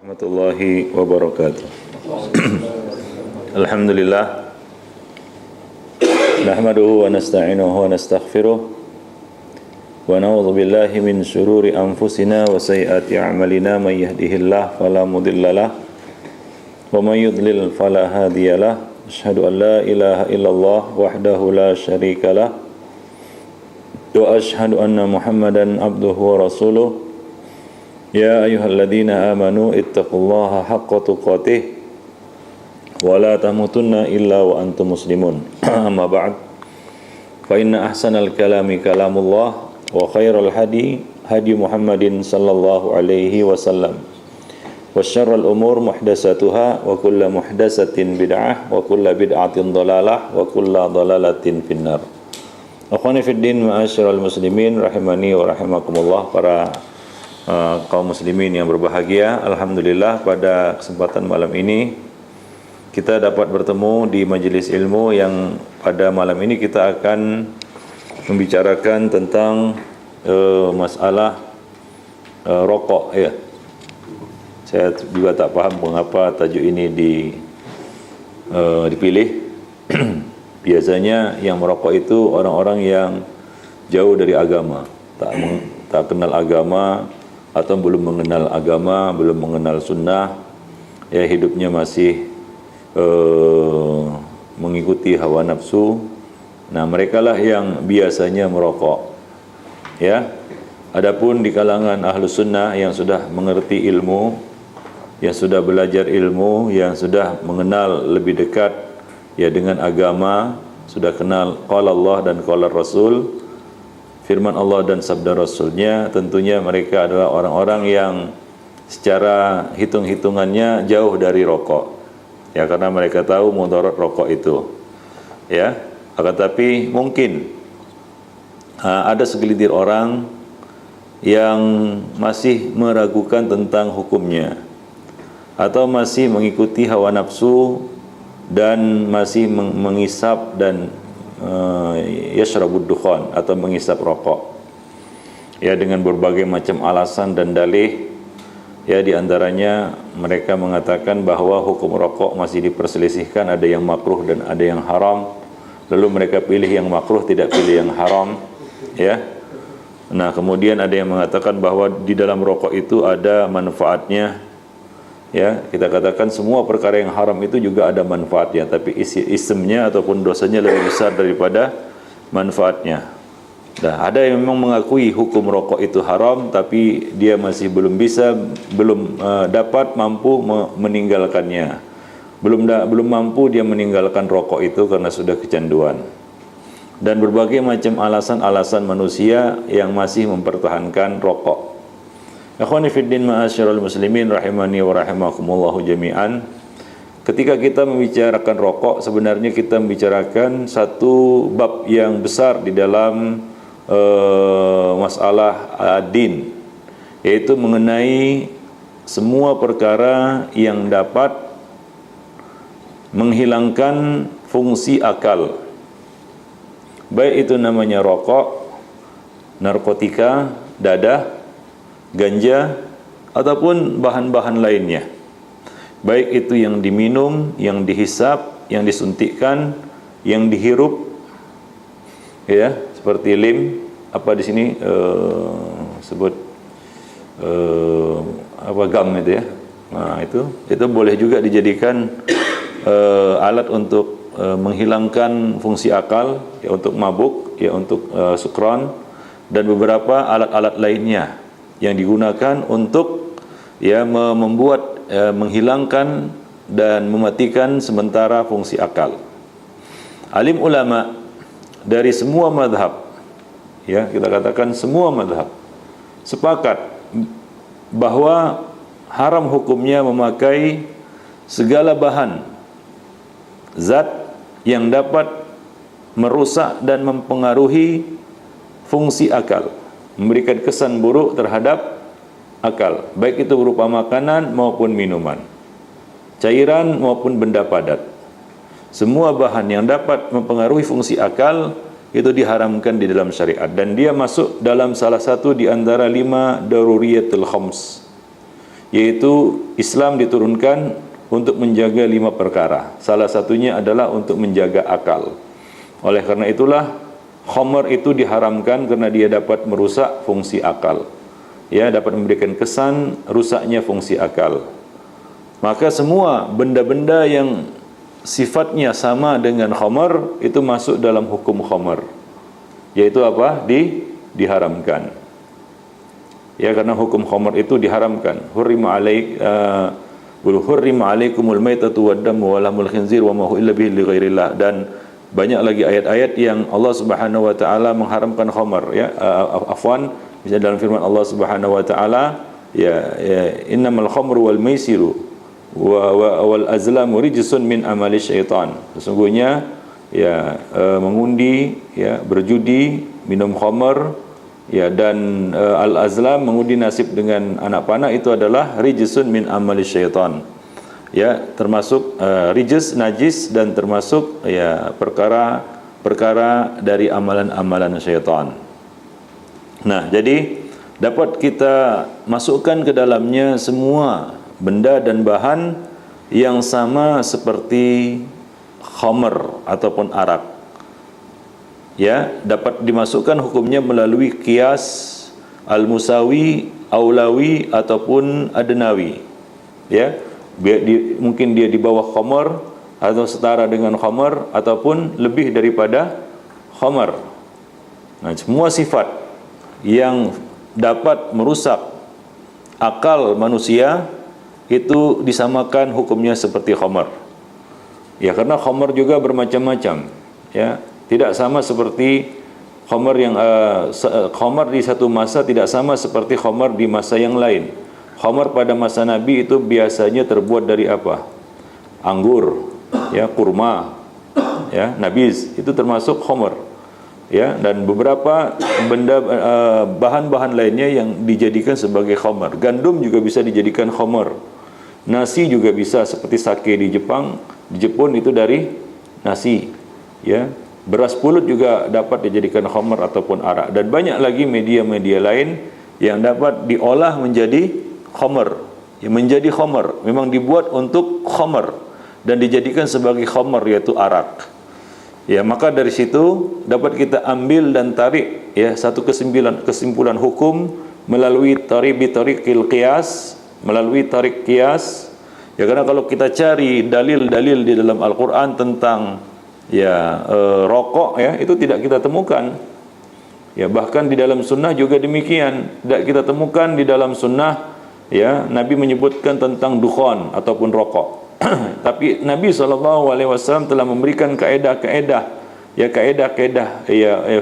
Warahmatullahi wabarakatuh. Alhamdulillah nahmaduhu wa nasta'inuhu wa nastaghfiruh wa na'udzu billahi min syururi anfusina wa sayyiati a'malina may yahdihillahu fala mudhillalah wa may yudlil fala hadiyalah. Asyhadu an la ilaha illallah wahdahu la syarikalah wa asyhadu anna Muhammadan abduhu wa rasuluh. Ya ayyuhalladzina amanu ittaqullaha haqqa tuqatih wa la tamutunna illa wa antum muslimun. Amma ba'd. Fa inna ahsanal kalami kalamullah wa khairal hadi Muhammadin sallallahu alaihi wasallam. Wa syarrul umur muhdatsatuha wa kullu muhdatsatin bid'ah wa kullu bid'atin dhalalah wa kullu dhalalatin finnar. Akhwani fid din ma'asyiral muslimin rahimani wa rahimakumullah. Para kaum muslimin yang berbahagia, alhamdulillah pada kesempatan malam ini kita dapat bertemu di majelis ilmu yang pada malam ini kita akan membicarakan tentang masalah rokok ya. Saya juga tak paham mengapa tajuk ini dipilih. Biasanya yang merokok itu orang-orang yang jauh dari agama, tak kenal agama, atau belum mengenal agama, belum mengenal sunnah, ya hidupnya masih mengikuti hawa nafsu. Nah, merekalah yang biasanya merokok. Ya, adapun di kalangan ahlus sunnah yang sudah mengerti ilmu, yang sudah belajar ilmu, yang sudah mengenal lebih dekat ya dengan agama, sudah kenal qala Allah dan qala Rasul, firman Allah dan sabda Rasulnya, tentunya mereka adalah orang-orang yang secara hitung-hitungannya jauh dari rokok. Ya, karena mereka tahu mudarat rokok itu. Ya, akan tapi mungkin ada segelintir orang yang masih meragukan tentang hukumnya, atau masih mengikuti hawa nafsu dan masih mengisap dan yashrabud dukhan atau mengisap rokok ya dengan berbagai macam alasan dan dalih. Ya, di antaranya mereka mengatakan bahwa hukum rokok masih diperselisihkan, ada yang makruh dan ada yang haram, lalu mereka pilih yang makruh, tidak pilih yang haram ya. Nah, kemudian ada yang mengatakan bahwa di dalam rokok itu ada manfaatnya. Ya, kita katakan semua perkara yang haram itu juga ada manfaatnya, tapi isimnya ataupun dosanya lebih besar daripada manfaatnya. Nah, ada yang memang mengakui hukum rokok itu haram, tapi dia masih belum dapat mampu meninggalkannya. Belum mampu dia meninggalkan rokok itu karena sudah kecanduan. Dan berbagai macam alasan-alasan manusia yang masih mempertahankan rokok. Akhwani fiddin ma'asyiral muslimin rahimani wa rahimakumullahu jami'an. Ketika kita membicarakan rokok, sebenarnya kita membicarakan satu bab yang besar di dalam masalah din, yaitu mengenai semua perkara yang dapat menghilangkan fungsi akal, baik itu namanya rokok, narkotika, dadah, ganja, ataupun bahan-bahan lainnya, baik itu yang diminum, yang dihisap, yang disuntikkan, yang dihirup, ya seperti lim, apa di sini sebut gam itu ya. Nah, itu boleh juga dijadikan alat untuk menghilangkan fungsi akal, ya untuk mabuk, ya untuk sukron, dan beberapa alat-alat lainnya yang digunakan untuk ya membuat menghilangkan dan mematikan sementara fungsi akal. Alim ulama dari semua mazhab, ya kita katakan semua mazhab sepakat bahwa haram hukumnya memakai segala bahan zat yang dapat merusak dan mempengaruhi fungsi akal, memberikan kesan buruk terhadap akal, baik itu berupa makanan maupun minuman, cairan maupun benda padat. Semua bahan yang dapat mempengaruhi fungsi akal itu diharamkan di dalam syariat, dan dia masuk dalam salah satu di antara 5 daruriyatul khams, yaitu Islam diturunkan untuk menjaga 5 perkara. Salah satunya adalah untuk menjaga akal. Oleh karena itulah khamar itu diharamkan karena dia dapat merusak fungsi akal. Ya, dapat memberikan kesan rusaknya fungsi akal. Maka semua benda-benda yang sifatnya sama dengan khamar itu masuk dalam hukum khamar. Yaitu apa? Diharamkan. Ya, karena hukum khamar itu diharamkan. Hurrima alaikumul maitatu waddamu wa lahmul khinzir wa ma uhilla bihi li ghairillah. Dan banyak lagi ayat-ayat yang Allah Subhanahu wa taala mengharamkan khamar, ya. Misalnya dalam firman Allah Subhanahu wa taala, innamal khamru wal maisiru wal azlamu rijsun min amali syaitan. Sesungguhnya mengundi, berjudi, minum khamar, dan al-azlam, mengundi nasib dengan anak panah, itu adalah rijsun min amali syaitan. Termasuk rijis, najis, dan termasuk perkara dari amalan-amalan syaitan. Nah, jadi dapat kita masukkan ke dalamnya semua benda dan bahan yang sama seperti khamar ataupun arak. Dapat dimasukkan hukumnya melalui qiyas al-musawi, aulawi ataupun adnawi. Mungkin dia di bawah khamar atau setara dengan khamar ataupun lebih daripada khamar. Nah, semua sifat yang dapat merusak akal manusia itu disamakan hukumnya seperti khamar. Karena khamar juga bermacam-macam. Tidak sama seperti khamar yang khamar di satu masa tidak sama seperti khamar di masa yang lain. Khamar pada masa Nabi itu biasanya terbuat dari apa? Anggur, kurma, nabiz, itu termasuk khamar. Dan beberapa benda bahan-bahan lainnya yang dijadikan sebagai khamar. Gandum juga bisa dijadikan khamar. Nasi juga bisa, seperti sake di Jepang, di Jepun itu dari nasi. Beras pulut juga dapat dijadikan khamar ataupun arak, dan banyak lagi media-media lain yang dapat diolah menjadi khamar. Menjadi khamar, memang dibuat untuk khamar dan dijadikan sebagai khamar, yaitu arak. Maka dari situ dapat kita ambil dan tarik satu kesimpulan hukum melalui tariqil qiyas, melalui tarik qiyas. Karena kalau kita cari dalil-dalil di dalam Al-Qur'an tentang rokok, itu tidak kita temukan. Bahkan di dalam sunnah juga demikian, tidak kita temukan di dalam sunnah Nabi menyebutkan tentang dukhan ataupun rokok. Tapi Nabi SAW telah memberikan kaedah-kaedah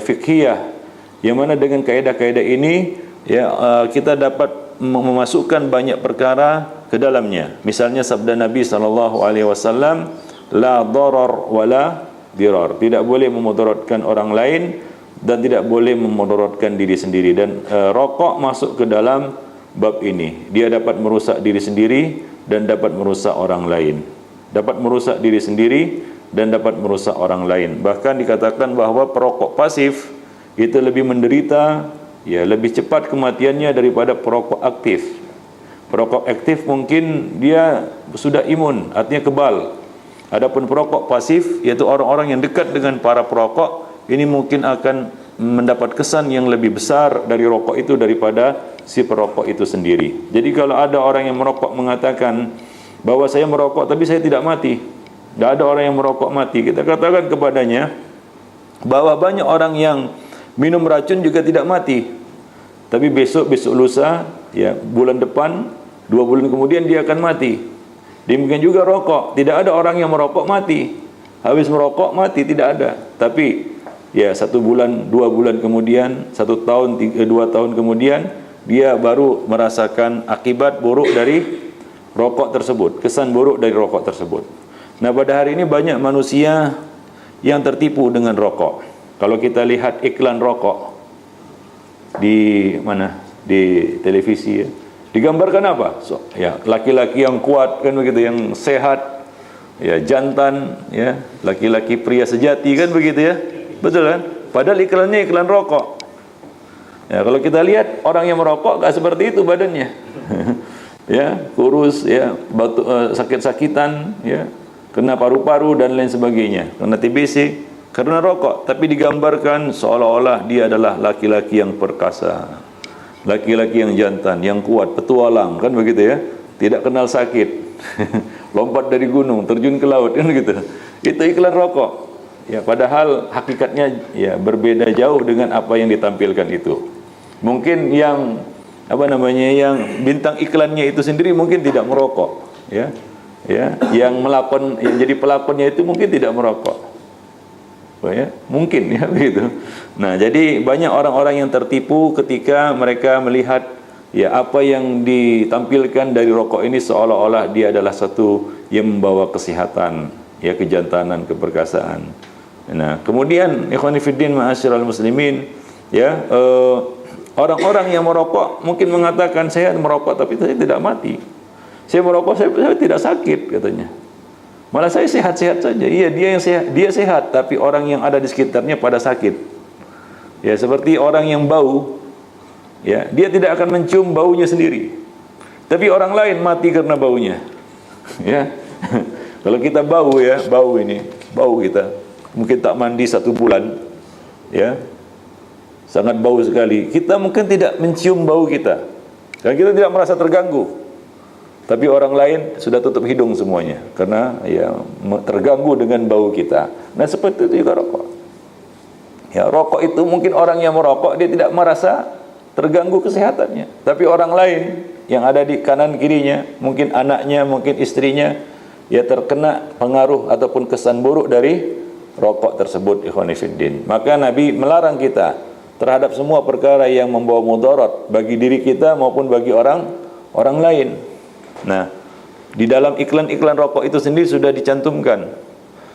fiqhiyah, yang mana dengan kaedah-kaedah ini kita dapat memasukkan banyak perkara ke dalamnya. Misalnya sabda Nabi SAW, la darar wala dirar, tidak boleh memudaratkan orang lain dan tidak boleh memudaratkan diri sendiri. Dan rokok masuk ke dalam bab ini. Dia dapat merusak diri sendiri dan dapat merusak orang lain. Dapat merusak diri sendiri dan dapat merusak orang lain. Bahkan dikatakan bahwa perokok pasif itu lebih menderita, lebih cepat kematiannya daripada perokok aktif. Perokok aktif mungkin dia sudah imun, artinya kebal. Adapun perokok pasif, yaitu orang-orang yang dekat dengan para perokok, ini mungkin akan mendapat kesan yang lebih besar dari rokok itu daripada si perokok itu sendiri. Jadi kalau ada orang yang merokok mengatakan bahwa saya merokok tapi saya tidak mati, tidak ada orang yang merokok mati, kita katakan kepadanya bahwa banyak orang yang minum racun juga tidak mati, tapi besok lusa, bulan depan, 2 bulan kemudian dia akan mati. Demikian juga rokok, tidak ada orang yang merokok mati, habis merokok mati, tidak ada. Tapi 1 bulan, 2 bulan kemudian, 1 tahun, 2 tahun kemudian, dia baru merasakan akibat buruk dari rokok tersebut, kesan buruk dari rokok tersebut. Nah, pada hari ini banyak manusia yang tertipu dengan rokok. Kalau kita lihat iklan rokok di mana, di televisi, digambarkan apa? Laki-laki yang kuat, kan begitu, yang sehat, jantan, laki-laki pria sejati, kan begitu, betul kan? Padahal iklannya iklan rokok. Kalau kita lihat orang yang merokok gak seperti itu badannya. ya, kurus, ya, sakit-sakitan, ya, kena paru-paru dan lain sebagainya, kena TBC karena rokok. Tapi digambarkan seolah-olah dia adalah laki-laki yang perkasa, laki-laki yang jantan, yang kuat, petualang, kan begitu ya, tidak kenal sakit. Lompat dari gunung, terjun ke laut, kan gitu. Itu iklan rokok. Ya, padahal hakikatnya ya berbeda jauh dengan apa yang ditampilkan itu. Mungkin yang yang bintang iklannya itu sendiri mungkin tidak merokok, ya. Ya, yang jadi pelakonnya itu mungkin tidak merokok. Oh, ya, mungkin ya begitu. Nah, jadi banyak orang-orang yang tertipu ketika mereka melihat ya apa yang ditampilkan dari rokok ini seolah-olah dia adalah satu yang membawa kesehatan, ya, kejantanan, keperkasaan. Nah, kemudian ikhwani fiddin ma'asyiral muslimin, ya, orang-orang yang merokok mungkin mengatakan saya merokok tapi saya tidak mati. Saya merokok saya tidak sakit katanya. Malah saya sehat-sehat saja. Iya, dia sehat, tapi orang yang ada di sekitarnya pada sakit. Ya, seperti orang yang bau, ya, dia tidak akan mencium baunya sendiri, tapi orang lain mati karena baunya. Ya, kalau kita bau, ya, bau kita, mungkin tak mandi 1 bulan, ya, sangat bau sekali. Kita mungkin tidak mencium bau kita, dan kita tidak merasa terganggu. Tapi orang lain sudah tutup hidung semuanya karena ya terganggu dengan bau kita. Nah, seperti itu juga rokok. Ya, rokok itu mungkin orang yang merokok dia tidak merasa terganggu kesehatannya, tapi orang lain yang ada di kanan kirinya, mungkin anaknya, mungkin istrinya, ya terkena pengaruh ataupun kesan buruk dari rokok tersebut, ikhwani fiddin. Maka Nabi melarang kita terhadap semua perkara yang membawa mudarat bagi diri kita maupun bagi orang lain. Nah, di dalam iklan-iklan rokok itu sendiri sudah dicantumkan,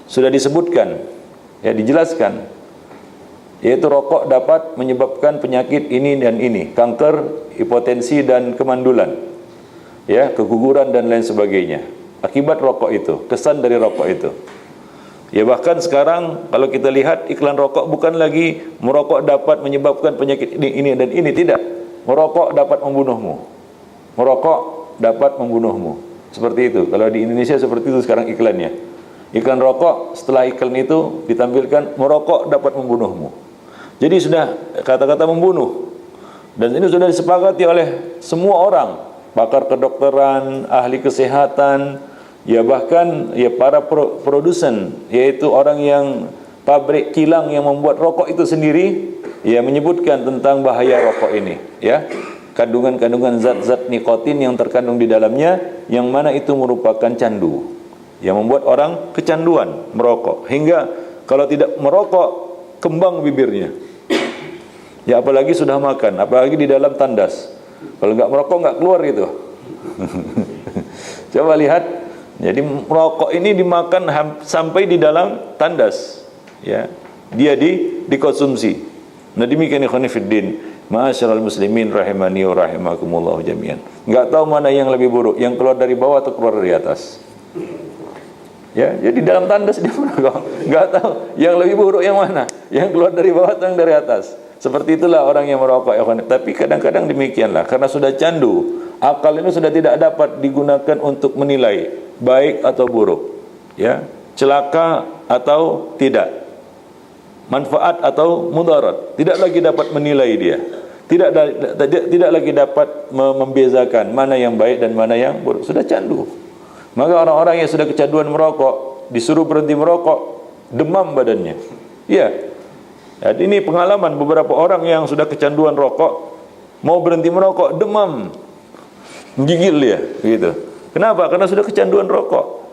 sudah disebutkan, ya, dijelaskan, yaitu rokok dapat menyebabkan penyakit ini dan ini, kanker, hipotensi dan kemandulan, ya, keguguran dan lain sebagainya. Akibat rokok itu, kesan dari rokok itu. Ya, bahkan sekarang kalau kita lihat iklan rokok bukan lagi merokok dapat menyebabkan penyakit ini dan ini, tidak. Merokok dapat membunuhmu. Merokok dapat membunuhmu. Seperti itu. Kalau di Indonesia seperti itu sekarang iklannya. Iklan rokok, setelah iklan itu ditampilkan merokok dapat membunuhmu. Jadi sudah kata-kata membunuh. Dan ini sudah disepakati oleh semua orang, pakar kedokteran, ahli kesehatan, ya bahkan ya para produsen, yaitu orang yang pabrik kilang yang membuat rokok itu sendiri, ya menyebutkan tentang bahaya rokok ini, ya. Kandungan-kandungan zat-zat nikotin yang terkandung di dalamnya, yang mana itu merupakan candu, yang membuat orang kecanduan merokok, hingga kalau tidak merokok kembang bibirnya. Ya, apalagi sudah makan, apalagi di dalam tandas. Kalau nggak merokok nggak keluar itu. Coba lihat. Jadi merokok ini dimakan sampai di dalam tandas, ya. Dia dikonsumsi. Nah, demikian ikhwan fillah. Ma'asyiral muslimin rahimani wa rahimakumullah jami'an. Enggak tahu mana yang lebih buruk, yang keluar dari bawah atau keluar dari atas. Ya, jadi dalam tandas dia merokok. Enggak tahu yang lebih buruk yang mana, yang keluar dari bawah atau yang dari atas. Seperti itulah orang yang merokok, ya. Tapi kadang-kadang demikianlah, karena sudah candu, akal ini sudah tidak dapat digunakan untuk menilai baik atau buruk, ya, celaka atau tidak, manfaat atau mudarat, tidak lagi dapat menilai dia. Tidak lagi dapat membezakan mana yang baik dan mana yang buruk. Sudah candu. Maka orang-orang yang sudah kecanduan merokok disuruh berhenti merokok, demam badannya. Iya. Ya, ini pengalaman beberapa orang yang sudah kecanduan rokok, mau berhenti merokok, demam, menggigil dia, gitu. Kenapa? Karena sudah kecanduan rokok.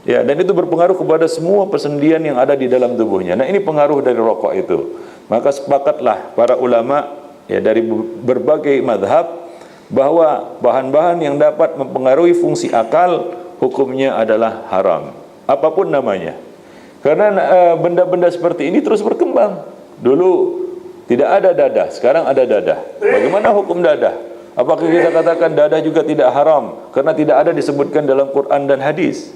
Ya, dan itu berpengaruh kepada semua persendian yang ada di dalam tubuhnya. Nah, ini pengaruh dari rokok itu. Maka sepakatlah para ulama, ya, dari berbagai madhab, bahwa bahan-bahan yang dapat mempengaruhi fungsi akal hukumnya adalah haram, apapun namanya. Karena benda-benda seperti ini terus berkembang. Dulu tidak ada dadah, sekarang ada dadah. Bagaimana hukum dadah? Apakah kita katakan dadah juga tidak haram karena tidak ada disebutkan dalam Quran dan hadis?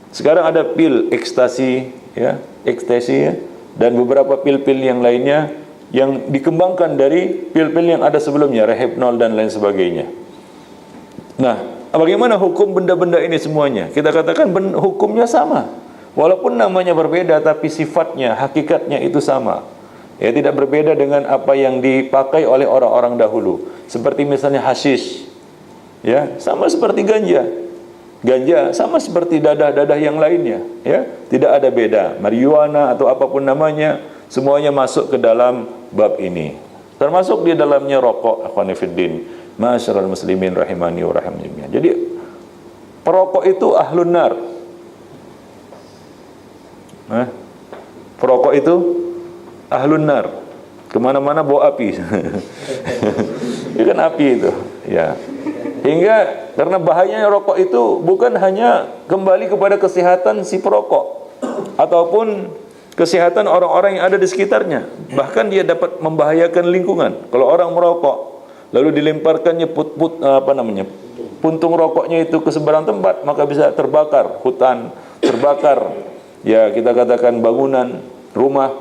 Sekarang ada pil ekstasi, ya, ya, dan beberapa pil-pil yang lainnya yang dikembangkan dari pil-pil yang ada sebelumnya, Rohypnol dan lain sebagainya. Nah, bagaimana hukum benda-benda ini semuanya? Kita katakan hukumnya sama. Walaupun namanya berbeda, tapi sifatnya, hakikatnya itu sama. Ya, tidak berbeda dengan apa yang dipakai oleh orang-orang dahulu. Seperti misalnya hashish. Ya, sama seperti ganja. Ganja sama seperti dadah-dadah yang lainnya. Ya, tidak ada beda. Marijuana atau apapun namanya, semuanya masuk ke dalam bab ini. Termasuk di dalamnya rokok, akhwani fiddin, ma'asyiral muslimin rahimani wa rahimakumullah. Jadi perokok itu ahlun nar. Perokok itu ahlun nar. Kemana-mana bawa api. Itu kan api itu. Ya. Hingga karena bahayanya rokok itu bukan hanya kembali kepada kesehatan si perokok ataupun kesehatan orang-orang yang ada di sekitarnya, bahkan dia dapat membahayakan lingkungan. Kalau orang merokok lalu dilemparkannya puntung rokoknya itu ke seberang tempat, maka bisa terbakar hutan, terbakar ya kita katakan bangunan, rumah,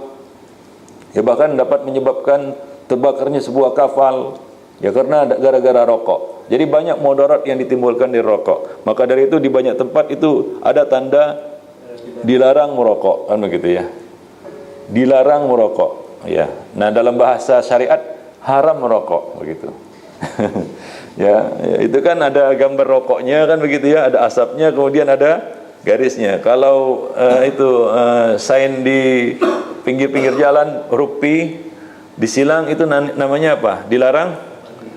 ya bahkan dapat menyebabkan terbakarnya sebuah kapal, ya karena gara-gara rokok. Jadi banyak mudarat yang ditimbulkan dari rokok. Maka dari itu di banyak tempat itu ada tanda dilarang merokok, kan begitu ya. Dilarang merokok, ya. Nah, dalam bahasa syariat haram merokok, begitu. Ya, itu kan ada gambar rokoknya, kan begitu ya, ada asapnya, kemudian ada garisnya. Kalau sign di pinggir-pinggir jalan huruf P disilang, itu namanya apa? Dilarang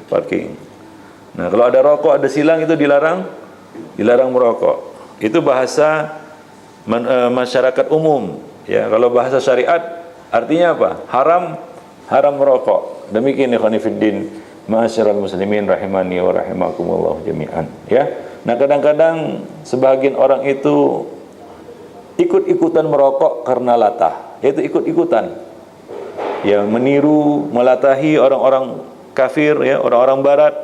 parking. Nah, kalau ada rokok, ada silang, itu dilarang merokok. Itu bahasa masyarakat umum. Ya, kalau bahasa syariat artinya apa? Haram merokok. Demikian ikhwani fiddin, ma'asyiral muslimin rahimani wa rahimakumullah jami'an. Ya. Nah, kadang-kadang sebagian orang itu ikut-ikutan merokok karena latah. Yaitu ikut-ikutan. Ya, meniru, melatahi orang-orang kafir, ya, orang-orang barat.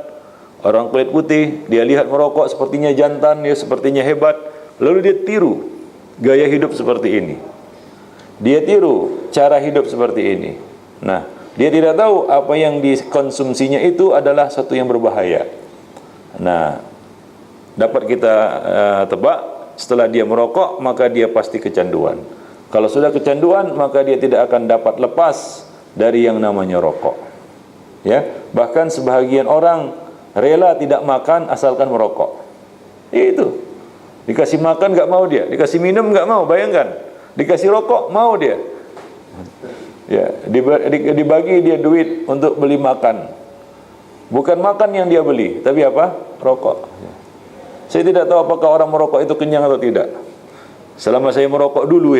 Orang kulit putih, dia lihat merokok sepertinya jantan, ya sepertinya hebat, lalu dia tiru gaya hidup seperti ini. Dia tiru cara hidup seperti ini. Nah, dia tidak tahu apa yang dikonsumsinya itu adalah satu yang berbahaya. Nah, dapat kita tebak, setelah dia merokok, maka dia pasti kecanduan. Kalau sudah kecanduan, maka dia tidak akan dapat lepas dari yang namanya rokok. Ya, bahkan sebahagian orang rela tidak makan asalkan merokok. Itu. Dikasih makan enggak mau dia, dikasih minum enggak mau, bayangkan. Dikasih rokok mau dia. Ya, dibagi dia duit untuk beli makan. Bukan makan yang dia beli, tapi apa? Rokok. Saya tidak tahu apakah orang merokok itu kenyang atau tidak. Selama saya merokok dulu.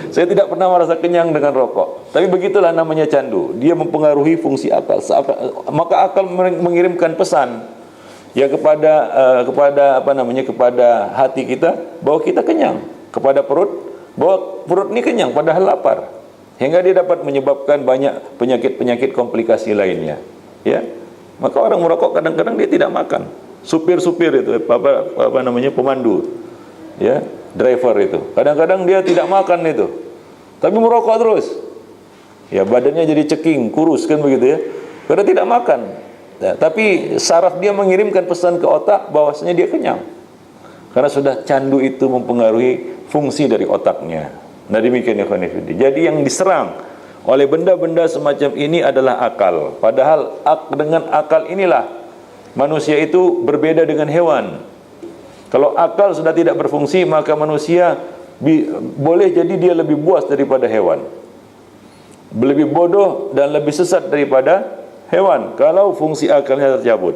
Saya tidak pernah merasa kenyang dengan rokok. Tapi begitulah namanya candu. Dia mempengaruhi fungsi akal. Maka akal mengirimkan pesan ya kepada hati kita bahwa kita kenyang, kepada perut bahwa perut ini kenyang padahal lapar. Hingga dia dapat menyebabkan banyak penyakit-penyakit komplikasi lainnya. Ya. Maka orang merokok kadang-kadang dia tidak makan. Supir-supir itu pemandu. Ya, driver itu. Kadang-kadang dia tidak makan itu. Tapi merokok terus. Ya, badannya jadi ceking, kurus kan begitu ya. Karena tidak makan. Ya, tapi saraf dia mengirimkan pesan ke otak bahwasanya dia kenyang. Karena sudah candu itu mempengaruhi fungsi dari otaknya. Nah, demikian ya khonifidi. Jadi yang diserang oleh benda-benda semacam ini adalah akal. Padahal dengan akal inilah manusia itu berbeda dengan hewan. Kalau akal sudah tidak berfungsi, maka manusia boleh jadi dia lebih buas daripada hewan, lebih bodoh dan lebih sesat daripada hewan kalau fungsi akalnya tercabut.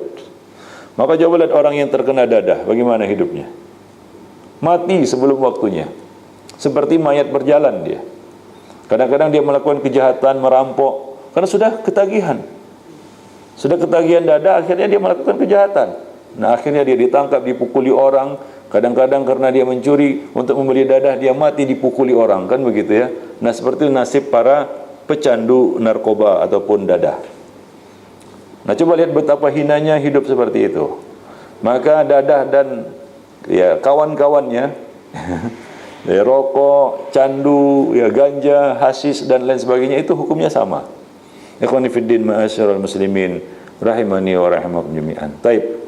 Maka coba lihat orang yang terkena dadah, bagaimana hidupnya? Mati sebelum waktunya, seperti mayat berjalan dia. Kadang-kadang dia melakukan kejahatan, merampok, karena sudah ketagihan dadah, akhirnya dia melakukan kejahatan. Nah, akhirnya dia ditangkap, dipukuli orang. Kadang-kadang karena dia mencuri untuk membeli dadah, dia mati dipukuli orang, kan begitu ya. Nah, seperti nasib para pecandu narkoba ataupun dadah. Nah, coba lihat betapa hinanya hidup seperti itu. Maka dadah dan ya kawan-kawannya ya, rokok, candu, ya ganja, hasis dan lain sebagainya, itu hukumnya sama. Ikhwani fiddin ma'asyiral muslimin rahimani wa rahimakum jami'an. Taib.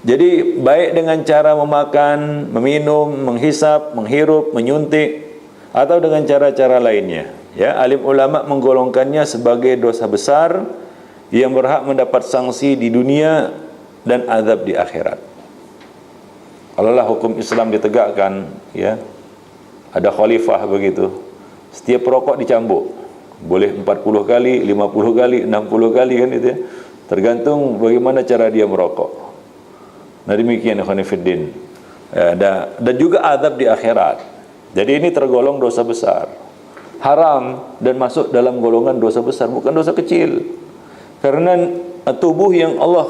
Jadi baik dengan cara memakan, meminum, menghisap, menghirup, menyuntik, atau dengan cara-cara lainnya. Ya, alim ulama menggolongkannya sebagai dosa besar yang berhak mendapat sanksi di dunia dan azab di akhirat. Kalaulah hukum Islam ditegakkan, ya, ada khalifah begitu, setiap perokok dicambuk, boleh 40 kali, 50 kali, 60 kali kan itu ya, tergantung bagaimana cara dia merokok. Nah demikian ikhwan fillah. Dan juga azab di akhirat. Jadi ini tergolong dosa besar, haram, dan masuk dalam golongan dosa besar, bukan dosa kecil. Karena tubuh yang Allah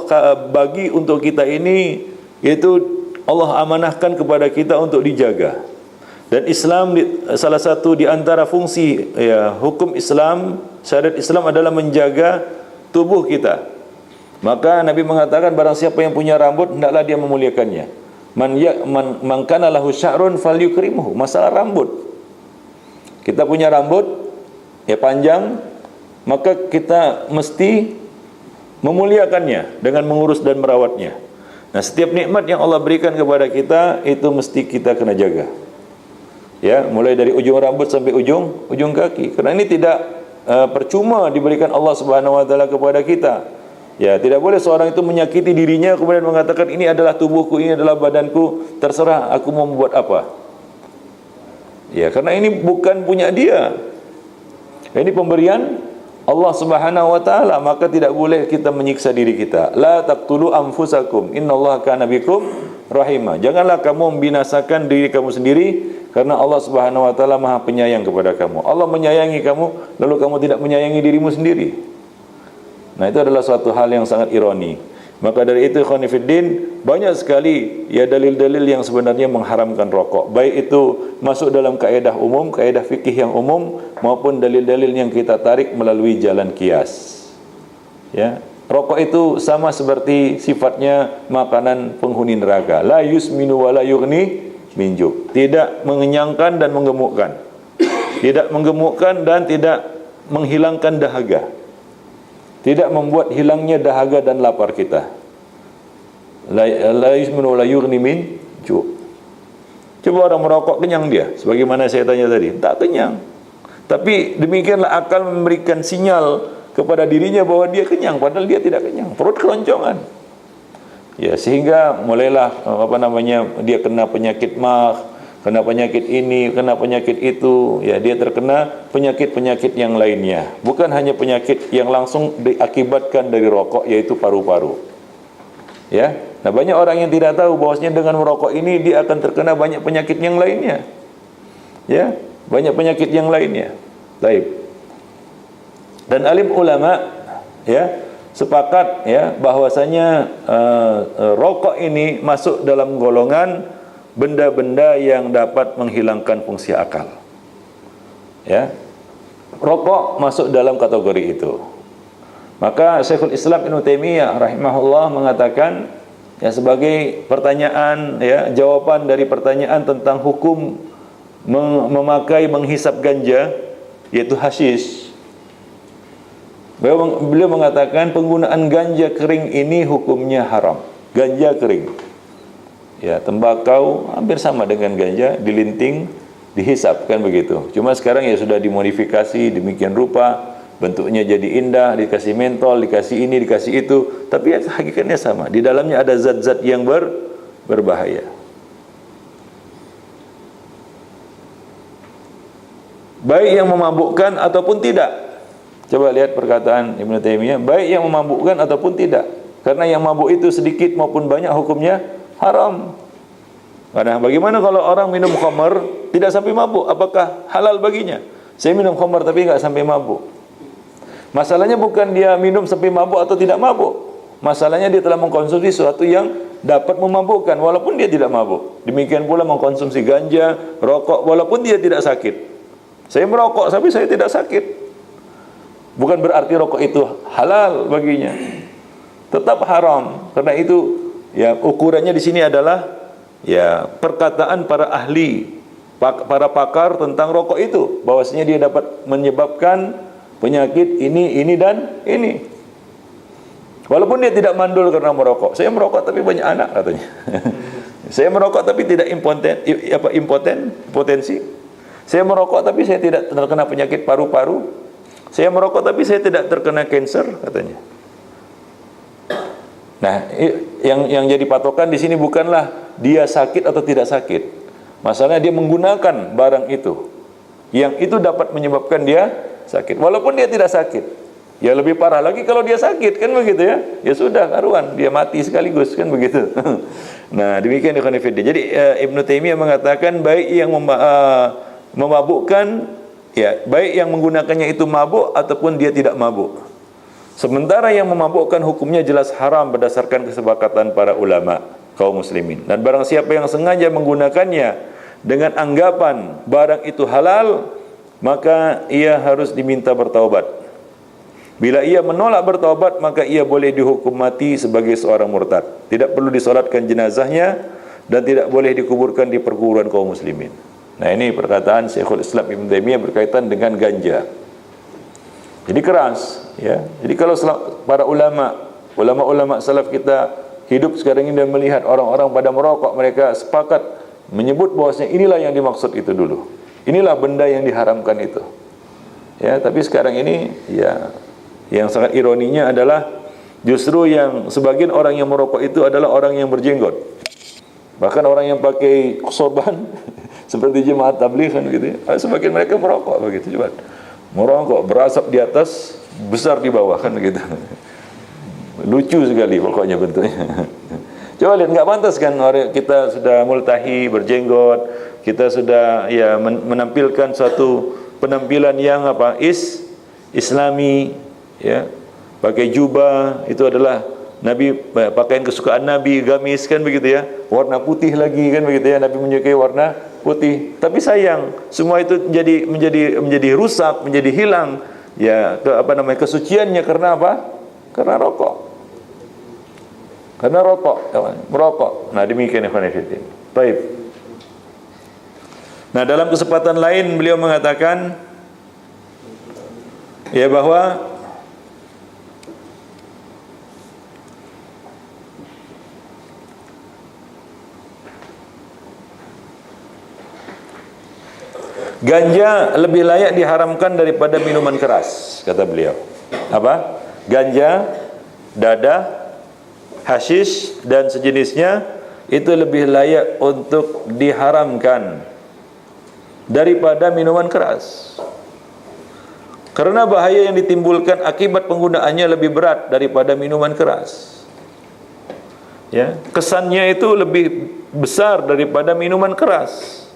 bagi untuk kita ini, yaitu Allah amanahkan kepada kita untuk dijaga. Dan Islam, salah satu di antara fungsi ya, hukum Islam, syariat Islam adalah menjaga tubuh kita. Maka Nabi mengatakan barang siapa yang punya rambut hendaklah dia memuliakannya. Man kana lahu sya'run falyukrimhu. Masalah rambut. Kita punya rambut ya panjang, maka kita mesti memuliakannya dengan mengurus dan merawatnya. Nah, setiap nikmat yang Allah berikan kepada kita itu mesti kita kena jaga. Ya, mulai dari ujung rambut sampai ujung kaki. Karena ini tidak percuma diberikan Allah Subhanahu wa taala kepada kita. Ya, tidak boleh seorang itu menyakiti dirinya kemudian mengatakan ini adalah tubuhku, ini adalah badanku, terserah aku mau membuat apa. Ya, karena ini bukan punya dia. Ini pemberian Allah Subhanahu wa taala, maka tidak boleh kita menyiksa diri kita. La taqtulu anfusakum, innallaha kana bikum rahimah. Janganlah kamu membinasakan diri kamu sendiri, karena Allah Subhanahu wa taala Maha Penyayang kepada kamu. Allah menyayangi kamu, lalu kamu tidak menyayangi dirimu sendiri. Nah, itu adalah suatu hal yang sangat ironi. Maka dari itu ikhwan fillah, banyak sekali ya dalil-dalil yang sebenarnya mengharamkan rokok. Baik itu masuk dalam kaedah umum, kaedah fikih yang umum, maupun dalil-dalil yang kita tarik melalui jalan qiyas. Ya, rokok itu sama seperti sifatnya makanan penghuni neraka. La yusminu wa la yughni min ju'. Tidak mengenyangkan dan menggemukkan. Tidak menggemukkan dan tidak menghilangkan dahaga. Tidak membuat hilangnya dahaga dan lapar kita. La yusminu wa la yughni min ju'. Coba orang merokok kenyang dia, sebagaimana saya tanya tadi, tak kenyang. Tapi demikianlah akal memberikan sinyal kepada dirinya bahwa dia kenyang, padahal dia tidak kenyang, perut keloncongan. Ya, sehingga mulailah dia kena penyakit mah, kena penyakit ini, kena penyakit itu, ya dia terkena penyakit-penyakit yang lainnya. Bukan hanya penyakit yang langsung diakibatkan dari rokok, yaitu paru-paru. Ya, nah banyak orang yang tidak tahu bahwasanya dengan merokok ini dia akan terkena banyak penyakit yang lainnya. Ya, banyak penyakit yang lainnya. Baik. Dan alim ulama ya sepakat ya bahwasanya rokok ini masuk dalam golongan benda-benda yang dapat menghilangkan fungsi akal. Ya. Rokok masuk dalam kategori itu. Maka Syekhul Islam Ibnu Taimiyah rahimahullah mengatakan ya sebagai pertanyaan ya jawaban dari pertanyaan tentang hukum memakai menghisap ganja yaitu hasyis. Beliau mengatakan penggunaan ganja kering ini hukumnya haram. Ganja kering. Ya, tembakau hampir sama dengan ganja, dilinting, dihisap kan begitu. Cuma sekarang ya sudah dimodifikasi demikian rupa, bentuknya jadi indah, dikasih mentol, dikasih ini, dikasih itu, tapi ya, hakikatnya sama. Di dalamnya ada zat-zat yang berbahaya. Baik yang memabukkan ataupun tidak. Coba lihat perkataan Ibnu Taimiyah, baik yang memabukkan ataupun tidak. Karena yang mabuk itu sedikit maupun banyak hukumnya haram. Karena bagaimana kalau orang minum khamar tidak sampai mabuk? Apakah halal baginya? Saya minum khamar tapi enggak sampai mabuk. Masalahnya bukan dia minum sampai mabuk atau tidak mabuk. Masalahnya dia telah mengkonsumsi sesuatu yang dapat memabukkan walaupun dia tidak mabuk. Demikian pula mengkonsumsi ganja, rokok walaupun dia tidak sakit. Saya merokok tapi saya tidak sakit. Bukan berarti rokok itu halal baginya. Tetap haram. Karena itu ya ukurannya di sini adalah ya perkataan para ahli, para pakar tentang rokok itu, bahwasanya dia dapat menyebabkan penyakit ini dan ini. Walaupun dia tidak mandul karena merokok. Saya merokok tapi banyak anak katanya. Saya merokok tapi tidak impotensi. Saya merokok tapi saya tidak terkena penyakit paru-paru. Saya merokok tapi saya tidak terkena kanker katanya. Nah, yang jadi patokan di sini bukanlah dia sakit atau tidak sakit. Masalahnya dia menggunakan barang itu. Yang itu dapat menyebabkan dia sakit. Walaupun dia tidak sakit. Ya lebih parah lagi kalau dia sakit, kan begitu ya. Ya sudah, karuan, dia mati sekaligus, kan begitu. Nah, demikian ikhwan fillah. Jadi Ibnu Taimiyah mengatakan baik yang memabukkan, ya, baik yang menggunakannya itu mabuk ataupun dia tidak mabuk. Sementara yang memabukkan hukumnya jelas haram berdasarkan kesepakatan para ulama kaum muslimin. Dan barang siapa yang sengaja menggunakannya dengan anggapan barang itu halal, maka ia harus diminta bertaubat. Bila ia menolak bertaubat, maka ia boleh dihukum mati sebagai seorang murtad. Tidak perlu disolatkan jenazahnya dan tidak boleh dikuburkan di perkuburan kaum muslimin. Nah, ini perkataan Syekhul Islam Ibnu Taimiyah berkaitan dengan ganja. Jadi keras, ya. Jadi kalau para ulama salaf kita hidup sekarang ini dan melihat orang-orang pada merokok, mereka sepakat menyebut bahwasanya inilah yang dimaksud itu dulu. Inilah benda yang diharamkan itu. Ya, tapi sekarang ini ya, yang sangat ironinya adalah justru yang sebagian orang yang merokok itu adalah orang yang berjenggot. Bahkan orang yang pakai sorban seperti jemaat tabligh kan gitu ya. Sebagian mereka merokok begitu juga. Merokok berasap di atas, besar di bawah kan gitu. Lucu sekali pokoknya bentuknya. Coba lihat, enggak pantas kan orang kita sudah multahi, berjenggot, kita sudah ya menampilkan suatu penampilan yang Islami, ya, pakai jubah, itu adalah Nabi, pakaian kesukaan Nabi, gamis kan begitu ya, warna putih lagi kan begitu ya, Nabi menyukai warna putih. Tapi sayang, semua itu menjadi rusak, menjadi hilang ya kesuciannya karena apa? Karena rokok. Karena merokok. Nah, demikian ikhwan fillah. Baik. Nah, dalam kesempatan lain beliau mengatakan ya bahwa ganja lebih layak diharamkan daripada minuman keras, kata beliau. Apa? Ganja, dadah, hashish dan sejenisnya itu lebih layak untuk diharamkan daripada minuman keras. Karena bahaya yang ditimbulkan akibat penggunaannya lebih berat daripada minuman keras. Ya, kesannya itu lebih besar daripada minuman keras.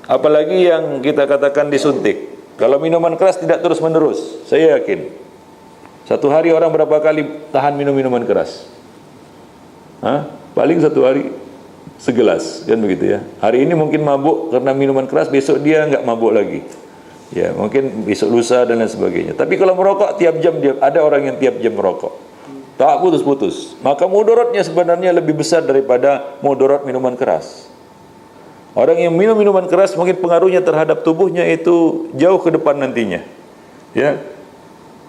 Apalagi yang kita katakan disuntik. Kalau minuman keras tidak terus-menerus, saya yakin satu hari orang berapa kali tahan minum minuman keras? Paling satu hari segelas, kan begitu ya. Hari ini mungkin mabuk karena minuman keras, besok dia enggak mabuk lagi. Ya, mungkin besok lusa dan lain sebagainya. Tapi kalau merokok tiap jam, ada orang yang tiap jam merokok, tak putus-putus. Maka mudaratnya sebenarnya lebih besar daripada mudarat minuman keras. Orang yang minum minuman keras mungkin pengaruhnya terhadap tubuhnya itu jauh ke depan nantinya, ya,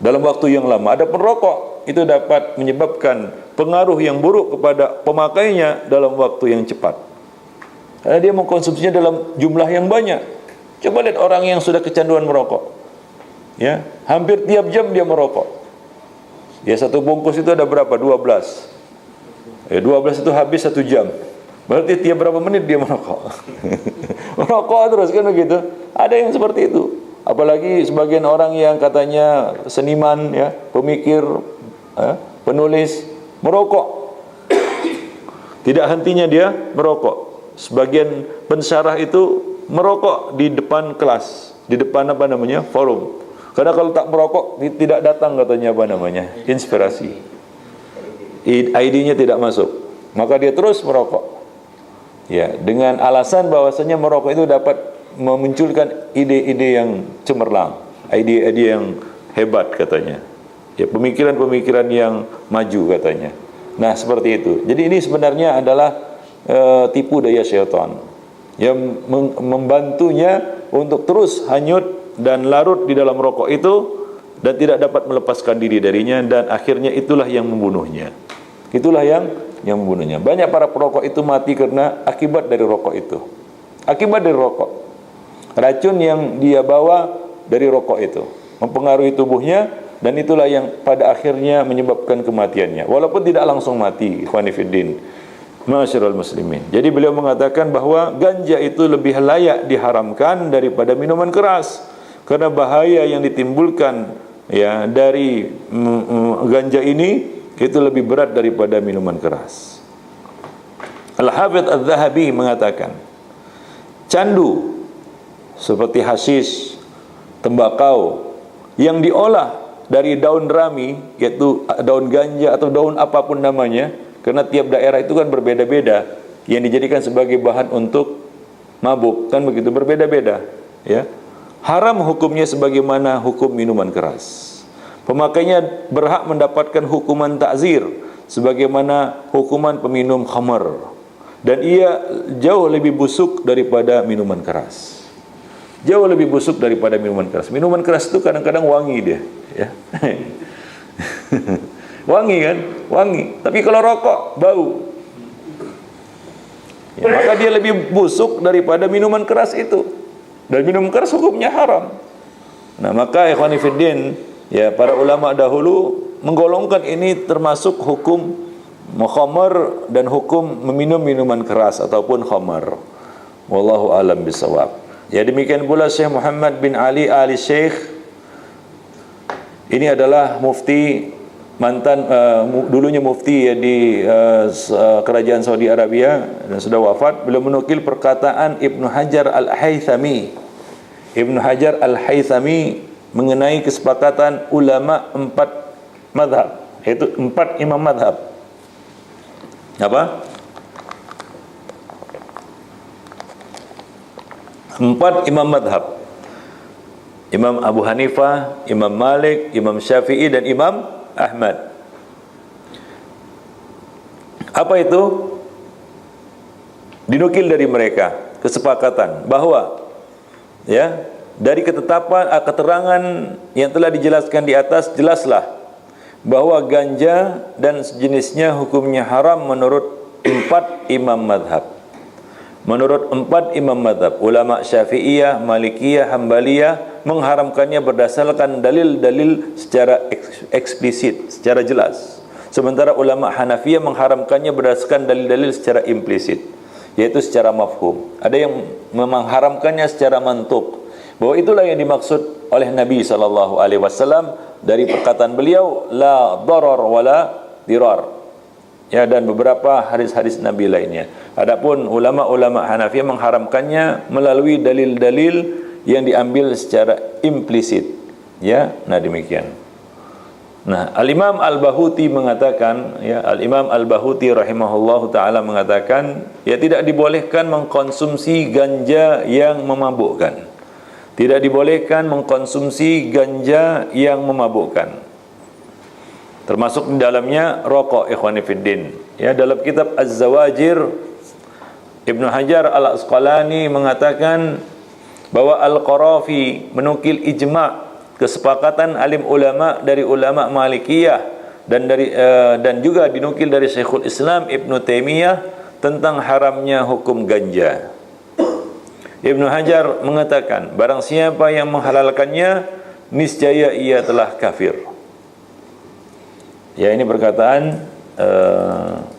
dalam waktu yang lama. Ada perokok itu dapat menyebabkan pengaruh yang buruk kepada pemakainya dalam waktu yang cepat, karena dia mengkonsumsinya dalam jumlah yang banyak. Coba lihat orang yang sudah kecanduan merokok, ya, hampir tiap jam dia merokok. Ya, satu bungkus itu ada berapa? 12. 12 itu habis 1 jam. Berarti tiap berapa menit dia merokok. Merokok terus kan begitu. Ada yang seperti itu. Apalagi sebagian orang yang katanya seniman, ya, pemikir, penulis, merokok. Tidak hentinya dia merokok. Sebagian pensyarah itu merokok di depan kelas, di depan forum. Karena kalau tak merokok tidak datang katanya inspirasi. ID-nya tidak masuk. Maka dia terus merokok. Ya, dengan alasan bahwasanya merokok itu dapat memunculkan ide-ide yang cemerlang, ide-ide yang hebat katanya. Ya, pemikiran-pemikiran yang maju katanya. Nah, seperti itu. Jadi ini sebenarnya adalah tipu daya syaitan yang membantunya untuk terus hanyut dan larut di dalam rokok itu dan tidak dapat melepaskan diri darinya, dan akhirnya itulah yang membunuhnya. Itulah yang membunuhnya. Banyak para perokok itu mati karena akibat dari rokok itu. Akibat dari rokok. Racun yang dia bawa dari rokok itu mempengaruhi tubuhnya, dan itulah yang pada akhirnya menyebabkan kematiannya. Walaupun tidak langsung mati, ikhwani fiddin, ma'asyiral muslimin. Jadi beliau mengatakan bahwa ganja itu lebih layak diharamkan daripada minuman keras, karena bahaya yang ditimbulkan ya dari ganja ini itu lebih berat daripada minuman keras. Al-Hafidz Adz-Dzahabi mengatakan, candu seperti hasyis, tembakau yang diolah dari daun rami, yaitu daun ganja atau daun apapun namanya, karena tiap daerah itu kan berbeda-beda, yang dijadikan sebagai bahan untuk mabuk kan begitu, berbeda-beda ya. Haram hukumnya sebagaimana hukum minuman keras. Pemakainya berhak mendapatkan hukuman ta'zir sebagaimana hukuman peminum khamar, dan ia jauh lebih busuk daripada minuman keras. Jauh lebih busuk daripada minuman keras. Minuman keras itu kadang-kadang wangi dia ya. Wangi kan? Wangi. Tapi kalau rokok bau ya, maka dia lebih busuk daripada minuman keras itu. Dan minuman keras hukumnya haram. Nah, maka ikhwani fiddin, ya, para ulama dahulu menggolongkan ini termasuk hukum mukhamar dan hukum meminum minuman keras ataupun khamar. Wallahu alam bisawab. Ya, demikian pula Syekh Muhammad bin Ali Al-Syekh. Ini adalah mufti mantan dulunya mufti ya di kerajaan Saudi Arabia dan sudah wafat. Beliau menukil perkataan Ibnu Hajar Al-Haythami. Ibnu Hajar Al-Haythami mengenai kesepakatan ulama 4 madhab, yaitu 4 imam madhab. Apa? 4 imam madhab. Imam Abu Hanifah, Imam Malik, Imam Syafi'i, dan Imam Ahmad. Apa itu? Dinukil dari mereka kesepakatan bahwa ya, dari ketetapan keterangan yang telah dijelaskan di atas, jelaslah bahwa ganja dan sejenisnya hukumnya haram menurut 4 imam madhab. Menurut 4 imam madhab, ulama Syafi'iyah, Malikiyah, Hambaliyah mengharamkannya berdasarkan dalil-dalil secara eksplisit, secara jelas. Sementara ulama Hanafiyah mengharamkannya berdasarkan dalil-dalil secara implisit, yaitu secara mafhum. Ada yang mengharamkannya secara mantuk, bahwa itulah yang dimaksud oleh Nabi SAW dari perkataan beliau, la darar wala dirar, ya, dan beberapa hadis-hadis Nabi lainnya. Adapun ulama-ulama Hanafiyah mengharamkannya melalui dalil-dalil yang diambil secara implisit, ya. Nah, demikian. Nah, Al-Imam Al-Bahuti mengatakan, ya, Al-Imam Al-Bahuti rahimahullahu taala mengatakan, ya, tidak dibolehkan mengkonsumsi ganja yang memabukkan. Tidak dibolehkan mengkonsumsi ganja yang memabukkan. Termasuk di dalamnya rokok, ikhwani fiddin. Ya, dalam kitab Az-Zawajir, Ibnu Hajar Al-Asqalani mengatakan bahwa Al-Qarafi menukil ijma' kesepakatan alim ulama dari ulama Malikiyah dan juga dinukil dari Syekhul Islam Ibnu Taimiyah tentang haramnya hukum ganja. Ibnu Hajar mengatakan, barang siapa yang menghalalkannya, niscaya ia telah kafir. Ya, ini perkataan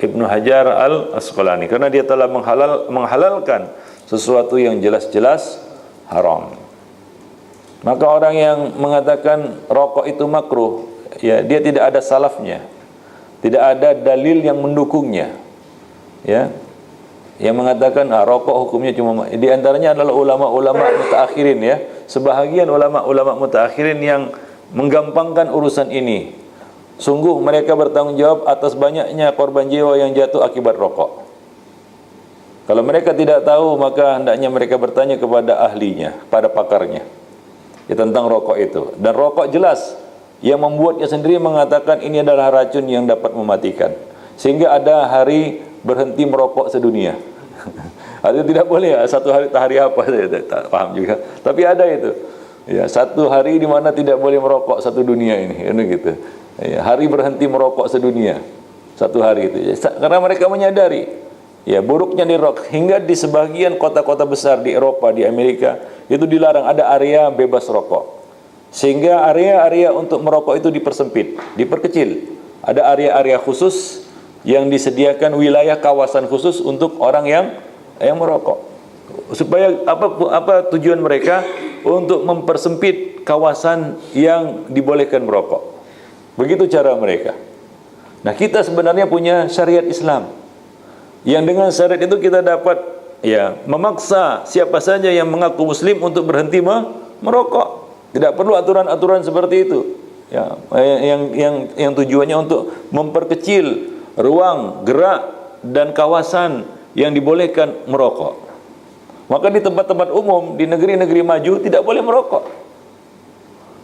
Ibnu Hajar Al-Asqalani, karena dia telah menghalalkan sesuatu yang jelas-jelas haram. Maka orang yang mengatakan rokok itu makruh, ya, dia tidak ada salafnya, tidak ada dalil yang mendukungnya, ya, yang mengatakan rokok hukumnya cuma, di antaranya adalah ulama-ulama mutaakhirin, ya, sebahagian ulama-ulama mutaakhirin yang menggampangkan urusan ini. Sungguh mereka bertanggung jawab atas banyaknya korban jiwa yang jatuh akibat rokok. Kalau mereka tidak tahu, maka hendaknya mereka bertanya kepada ahlinya, pada pakarnya, ya, tentang rokok itu. Dan rokok jelas yang membuatnya sendiri mengatakan ini adalah racun yang dapat mematikan, sehingga ada hari berhenti merokok sedunia. Itu tidak boleh, ya, satu hari apa saya tak paham juga, tapi ada itu. Ya, satu hari di mana tidak boleh merokok satu dunia ini, kan gitu. Ya, hari berhenti merokok sedunia. Satu hari itu. Ya, karena mereka menyadari ya buruknya di rokok, hingga di sebagian kota-kota besar di Eropa, di Amerika itu dilarang, ada area bebas rokok. Sehingga area-area untuk merokok itu dipersempit, diperkecil. Ada area-area khusus yang disediakan, wilayah kawasan khusus untuk orang yang merokok. Supaya apa tujuan mereka? Untuk mempersempit kawasan yang dibolehkan merokok. Begitu cara mereka. Nah, kita sebenarnya punya syariat Islam, yang dengan syariat itu kita dapat ya memaksa siapa saja yang mengaku muslim untuk berhenti merokok. Tidak perlu aturan-aturan seperti itu. Ya, yang tujuannya untuk memperkecil ruang gerak dan kawasan yang dibolehkan merokok. Maka di tempat-tempat umum di negeri-negeri maju tidak boleh merokok.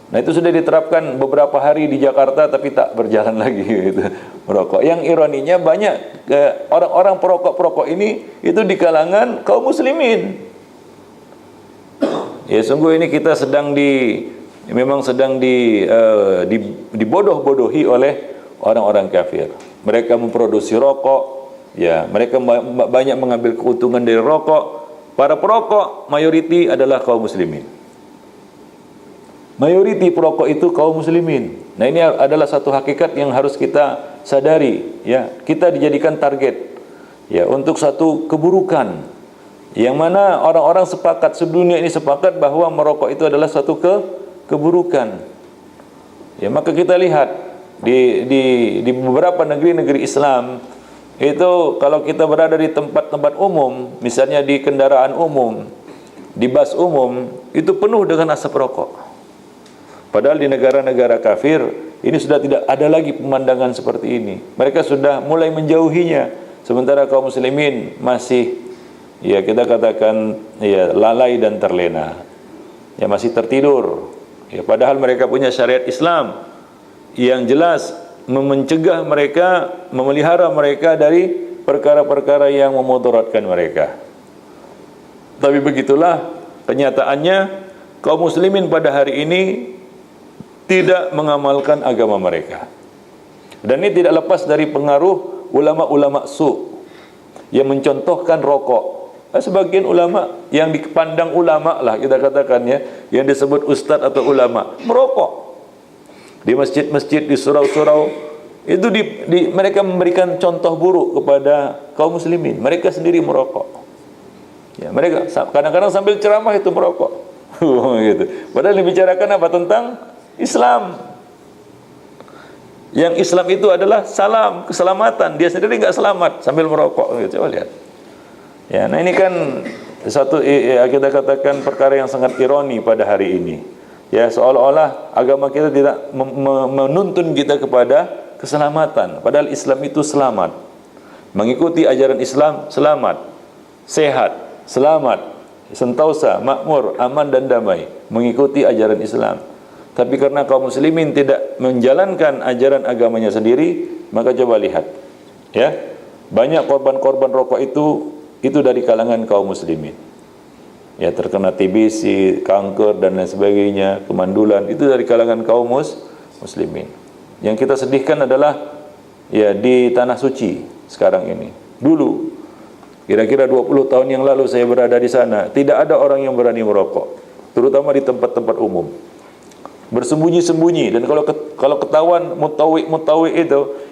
Nah, itu sudah diterapkan beberapa hari di Jakarta, tapi tak berjalan lagi gitu, merokok. Yang ironinya banyak orang-orang perokok-perokok ini itu di kalangan kaum muslimin. Ya, sungguh ini kita memang sedang dibodoh-bodohi oleh orang-orang kafir. Mereka memproduksi rokok, ya, mereka banyak mengambil keuntungan dari rokok. Para perokok mayoriti adalah kaum muslimin. Mayoriti perokok itu kaum muslimin. Nah, ini adalah satu hakikat yang harus kita sadari, ya. Kita dijadikan target ya untuk satu keburukan, yang mana orang-orang sepakat, sedunia ini sepakat bahwa merokok itu adalah satu keburukan. Ya, maka kita lihat di beberapa negeri-negeri Islam itu, kalau kita berada di tempat-tempat umum, misalnya di kendaraan umum, di bus umum, itu penuh dengan asap rokok. Padahal di negara-negara kafir ini sudah tidak ada lagi pemandangan seperti ini. Mereka sudah mulai menjauhinya, sementara kaum muslimin masih, ya kita katakan, ya lalai dan terlena, ya masih tertidur. Ya, padahal mereka punya syariat Islam yang jelas mencegah mereka, memelihara mereka dari perkara-perkara yang memudaratkan mereka. Tapi begitulah kenyataannya, kaum muslimin pada hari ini tidak mengamalkan agama mereka. Dan ini tidak lepas dari pengaruh ulama-ulama su yang mencontohkan rokok. Sebagian ulama yang dipandang ulama lah kita katakan, ya, yang disebut ustadz atau ulama, merokok. Di masjid-masjid, di surau-surau itu mereka memberikan contoh buruk kepada kaum muslimin. Mereka sendiri merokok. Ya, mereka kadang-kadang sambil ceramah itu merokok. Gitu. Padahal dibicarakan apa? Tentang Islam. Yang Islam itu adalah salam, keselamatan. Dia sendiri nggak selamat sambil merokok. Gitu. Coba lihat. Ya, nah ini kan satu, ya, kita katakan perkara yang sangat ironi pada hari ini. Ya, seolah-olah agama kita tidak menuntun kita kepada keselamatan. Padahal Islam itu selamat. Mengikuti ajaran Islam selamat, sehat, selamat, sentosa, makmur, aman dan damai. Mengikuti ajaran Islam. Tapi karena kaum muslimin tidak menjalankan ajaran agamanya sendiri, maka coba lihat, ya, banyak korban-korban rokok itu dari kalangan kaum muslimin. Ya, terkena TBC, kanker dan lain sebagainya, kemandulan, itu dari kalangan kaum muslimin. Yang kita sedihkan adalah ya di tanah suci sekarang ini. Dulu kira-kira 20 tahun yang lalu saya berada di sana, tidak ada orang yang berani merokok, terutama di tempat-tempat umum. Bersembunyi-sembunyi, dan kalau ketahuan mutawi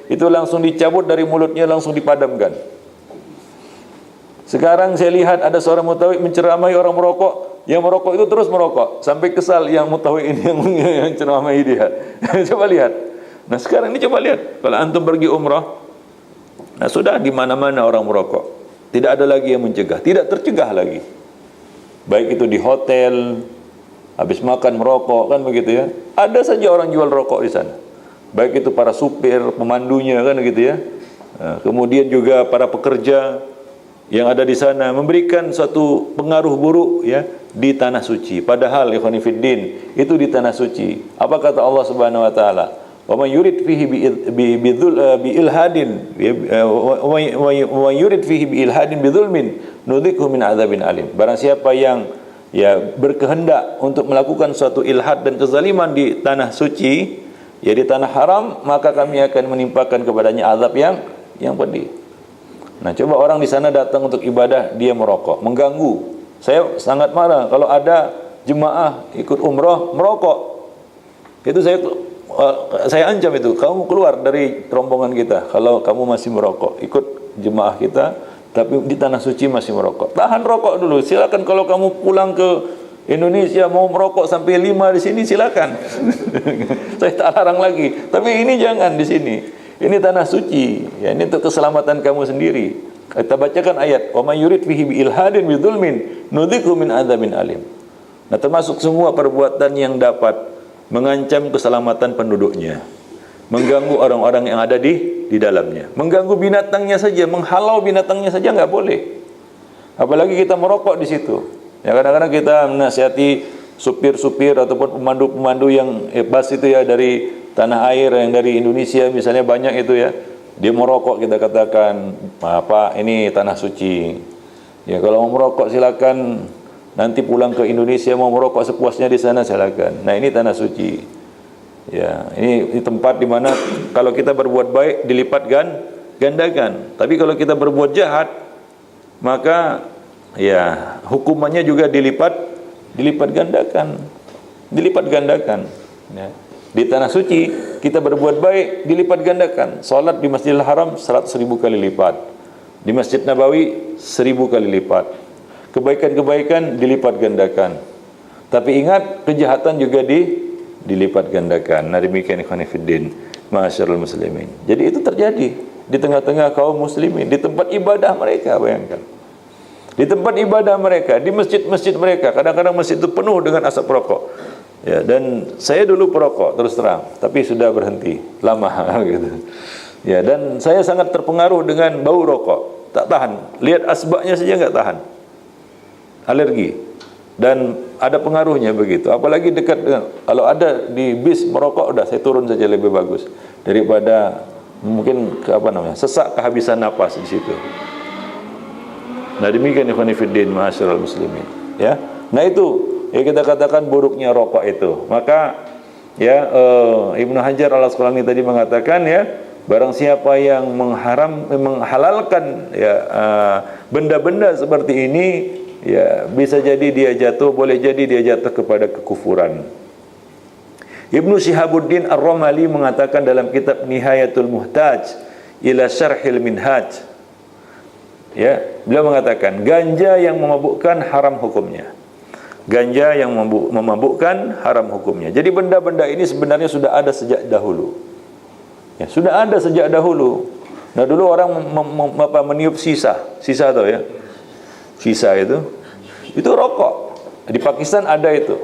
itu langsung dicabut dari mulutnya, langsung dipadamkan. Sekarang saya lihat ada seorang mutawi menceramai orang merokok, yang merokok itu terus merokok sampai kesal yang mutawi ini yang ceramai dia. Coba lihat. Nah, sekarang ini coba lihat, kalau antum pergi umrah, nah sudah di mana-mana orang merokok. Tidak ada lagi yang mencegah, tidak tercegah lagi. Baik itu di hotel, habis makan merokok, kan begitu ya. Ada saja orang jual rokok di sana. Baik itu para supir, pemandunya, kan gitu ya. Nah, kemudian juga para pekerja yang ada di sana memberikan suatu pengaruh buruk, ya, di tanah suci. Padahal ikhwan fiddin, itu di tanah suci. Apa kata Allah Subhanahu wa taala? Wa may yurid fihi bi ilhadin wa yurid fihi bi ilhadin bidzulmin nudzikhu min adzabin alim. Barang siapa yang ya berkehendak untuk melakukan suatu ilhad dan kezaliman di tanah suci, ya di tanah haram, maka kami akan menimpakan kepadanya azab yang pedih. Nah, coba orang di sana datang untuk ibadah, dia merokok, mengganggu. Saya sangat marah kalau ada jemaah ikut umroh merokok. Itu saya ancam itu, kamu keluar dari rombongan kita kalau kamu masih merokok. Ikut jemaah kita tapi di tanah suci masih merokok. Tahan rokok dulu. Silakan kalau kamu pulang ke Indonesia mau merokok sampai 5 di sini silakan. Saya tak larang lagi. Tapi ini jangan di sini. Ini tanah suci. Ya, ini untuk keselamatan kamu sendiri. Kita bacakan ayat, "Wa may yurid fihi bi ilhadin bi dzulmin nudhiqhu min adzabin alim." Nah, termasuk semua perbuatan yang dapat mengancam keselamatan penduduknya, mengganggu orang-orang yang ada di dalamnya, mengganggu binatangnya saja, menghalau binatangnya saja nggak boleh. Apalagi kita merokok di situ. Ya, kadang-kadang kita menasihati supir-supir ataupun pemandu-pemandu yang bus itu ya dari tanah air yang dari Indonesia misalnya banyak itu ya. Dia merokok, kita katakan, "Pak, ini tanah suci. Ya, kalau mau merokok silakan, nanti pulang ke Indonesia mau merokok sepuasnya di sana silakan. Nah, ini tanah suci. Ya, ini tempat di mana kalau kita berbuat baik dilipat gandakan. Tapi kalau kita berbuat jahat, maka ya hukumannya juga dilipat gandakan. Dilipat gandakan. Ya. Di tanah suci kita berbuat baik dilipat gandakan. Salat di Masjidil Haram 100.000 kali lipat. Di Masjid Nabawi 1000 kali lipat. Kebaikan-kebaikan dilipat gandakan. Tapi ingat, kejahatan juga dilipat gandakan. Nah, demikian ikhwan fillah, ma'asyiral muslimin. Jadi itu terjadi di tengah-tengah kaum muslimin, di tempat ibadah mereka, bayangkan. Di tempat ibadah mereka, di masjid-masjid mereka, kadang-kadang masjid itu penuh dengan asap rokok. Ya, dan saya dulu perokok terus terang, tapi sudah berhenti lama gitu. Ya, dan saya sangat terpengaruh dengan bau rokok. Tak tahan. Lihat asbaknya saja enggak tahan. Alergi. Dan ada pengaruhnya begitu. Apalagi dekat dengan, kalau ada di bis merokok, udah saya turun saja lebih bagus daripada mungkin sesak kehabisan napas di situ. Nah, demikian ikhwan fillah ma'asyiral muslimin. Ya. Nah, itu ya kita katakan buruknya rokok itu. Maka ya Ibnu Hajar Al-Asqalani tadi mengatakan ya, barang siapa yang menghalalkan ya benda-benda seperti ini, ya bisa jadi dia jatuh, boleh jadi dia jatuh kepada kekufuran. Ibnu Syihabuddin Ar-Ramali mengatakan dalam kitab Nihayatul Muhtaj ila Syarhil Minhaj, ya, beliau mengatakan ganja yang memabukkan haram hukumnya. Ganja yang memabukkan haram hukumnya. Jadi benda-benda ini sebenarnya sudah ada sejak dahulu. Ya, sudah ada sejak dahulu. Nah, dulu orang meniup sisa tahu ya? Sisa itu rokok. Di Pakistan ada itu.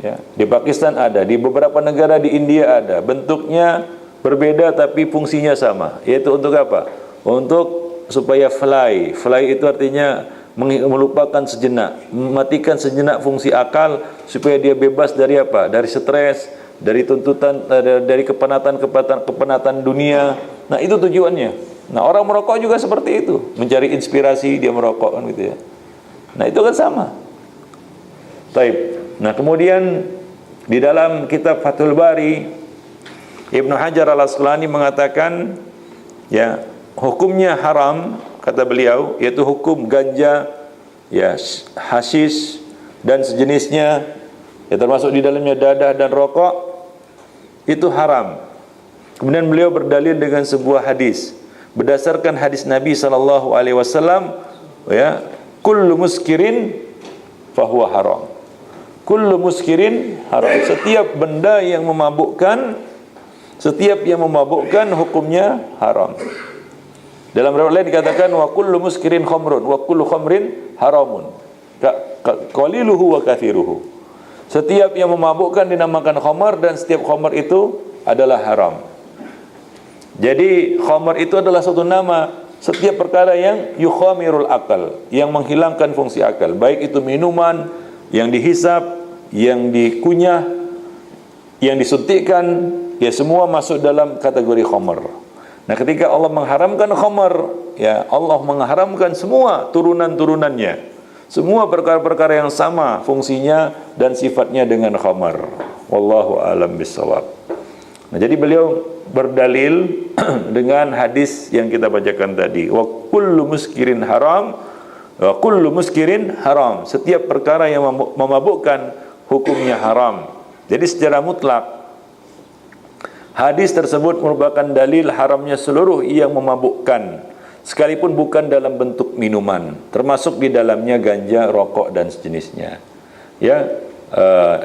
Ya, di Pakistan ada, di beberapa negara di India ada. Bentuknya berbeda tapi fungsinya sama. Yaitu untuk apa? Untuk supaya fly itu artinya melupakan sejenak, mematikan sejenak fungsi akal supaya dia bebas dari apa? Dari stres, dari tuntutan, dari kepenatan dunia. Nah, itu tujuannya. Nah, orang merokok juga seperti itu, mencari inspirasi dia merokok kan gitu ya. Nah, itu kan sama. Baik. Nah, kemudian di dalam kitab Fathul Bari, Ibnu Hajar Al-Asqalani mengatakan ya, hukumnya haram, kata beliau, yaitu hukum ganja, ya, hasis dan sejenisnya, ya termasuk di dalamnya dadah dan rokok, itu haram. Kemudian beliau berdalil dengan sebuah hadis, berdasarkan hadis Nabi sallallahu alaihi wasallam, ya, kullu muskirin fahuwa haram. Kullu muskirin haram. Setiap benda yang memabukkan, hukumnya haram. Dalam riwayat lain dikatakan wa kullu muskirin khamrun wa kullu khamrin haramun. Qaliluhu wa kathiruhu. Setiap yang memabukkan dinamakan khamar dan setiap khamar itu adalah haram. Jadi khamar itu adalah satu nama setiap perkara yang yukhamirul akal, yang menghilangkan fungsi akal, baik itu minuman yang dihisap, yang dikunyah, yang disuntikkan, ya semua masuk dalam kategori khamar. Nah, ketika Allah mengharamkan khamar, ya Allah mengharamkan semua turunan-turunannya. Semua perkara-perkara yang sama fungsinya dan sifatnya dengan khamar. Wallahu a'lam bishawab. Nah, jadi beliau berdalil dengan hadis yang kita bacakan tadi. Wa kullu muskirin haram, wa kullu muskirin haram. Setiap perkara yang memabukkan hukumnya haram. Jadi secara mutlak hadis tersebut merupakan dalil haramnya seluruh yang memabukkan, sekalipun bukan dalam bentuk minuman, termasuk di dalamnya ganja, rokok dan sejenisnya. Ya,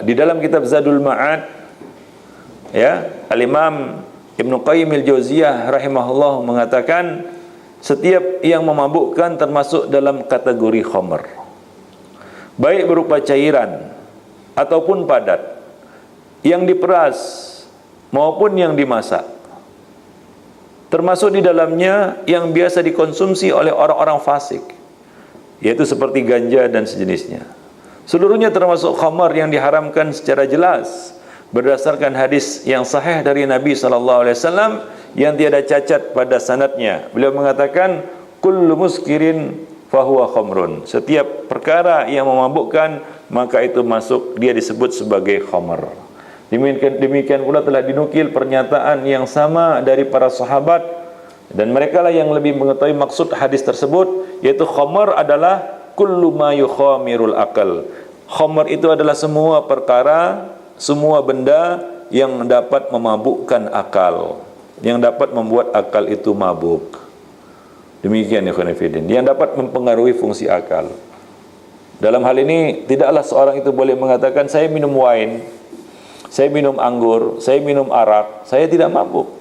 di dalam kitab Zadul Ma'ad, ya, Al-Imam Ibnu Qayyim al-Jauziyah rahimahullah mengatakan setiap yang memabukkan termasuk dalam kategori khamr, baik berupa cairan ataupun padat, yang diperas maupun yang dimasak, termasuk di dalamnya yang biasa dikonsumsi oleh orang-orang fasik, yaitu seperti ganja dan sejenisnya. Seluruhnya termasuk khamar yang diharamkan secara jelas berdasarkan hadis yang sahih dari Nabi SAW yang tiada cacat pada sanadnya. Beliau mengatakan, kullu muskirin fahuwa khamrun. Setiap perkara yang memabukkan, maka itu masuk, dia disebut sebagai khamar. Demikian pula telah dinukil pernyataan yang sama dari para sahabat, dan mereka lah yang lebih mengetahui maksud hadis tersebut, yaitu khamar adalah kullu ma yukhamirul akal. Khamar itu adalah semua perkara, semua benda yang dapat memabukkan akal, yang dapat membuat akal itu mabuk. Demikian ya khonifidin, yang dapat mempengaruhi fungsi akal. Dalam hal ini tidaklah seorang itu boleh mengatakan saya minum wine, saya minum anggur, saya minum arak, saya tidak mabuk.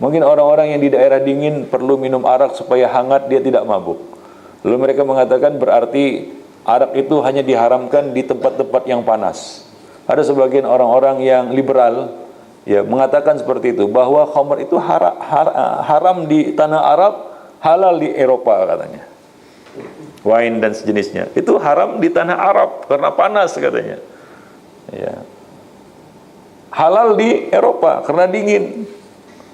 Mungkin orang-orang yang di daerah dingin perlu minum arak supaya hangat, dia tidak mabuk. Lalu mereka mengatakan berarti arak itu hanya diharamkan di tempat-tempat yang panas. Ada sebagian orang-orang yang liberal ya mengatakan seperti itu, bahwa khamr itu haram di tanah Arab, halal di Eropa katanya. Wine dan sejenisnya itu haram di tanah Arab karena panas katanya. Ya. Halal di Eropa karena dingin.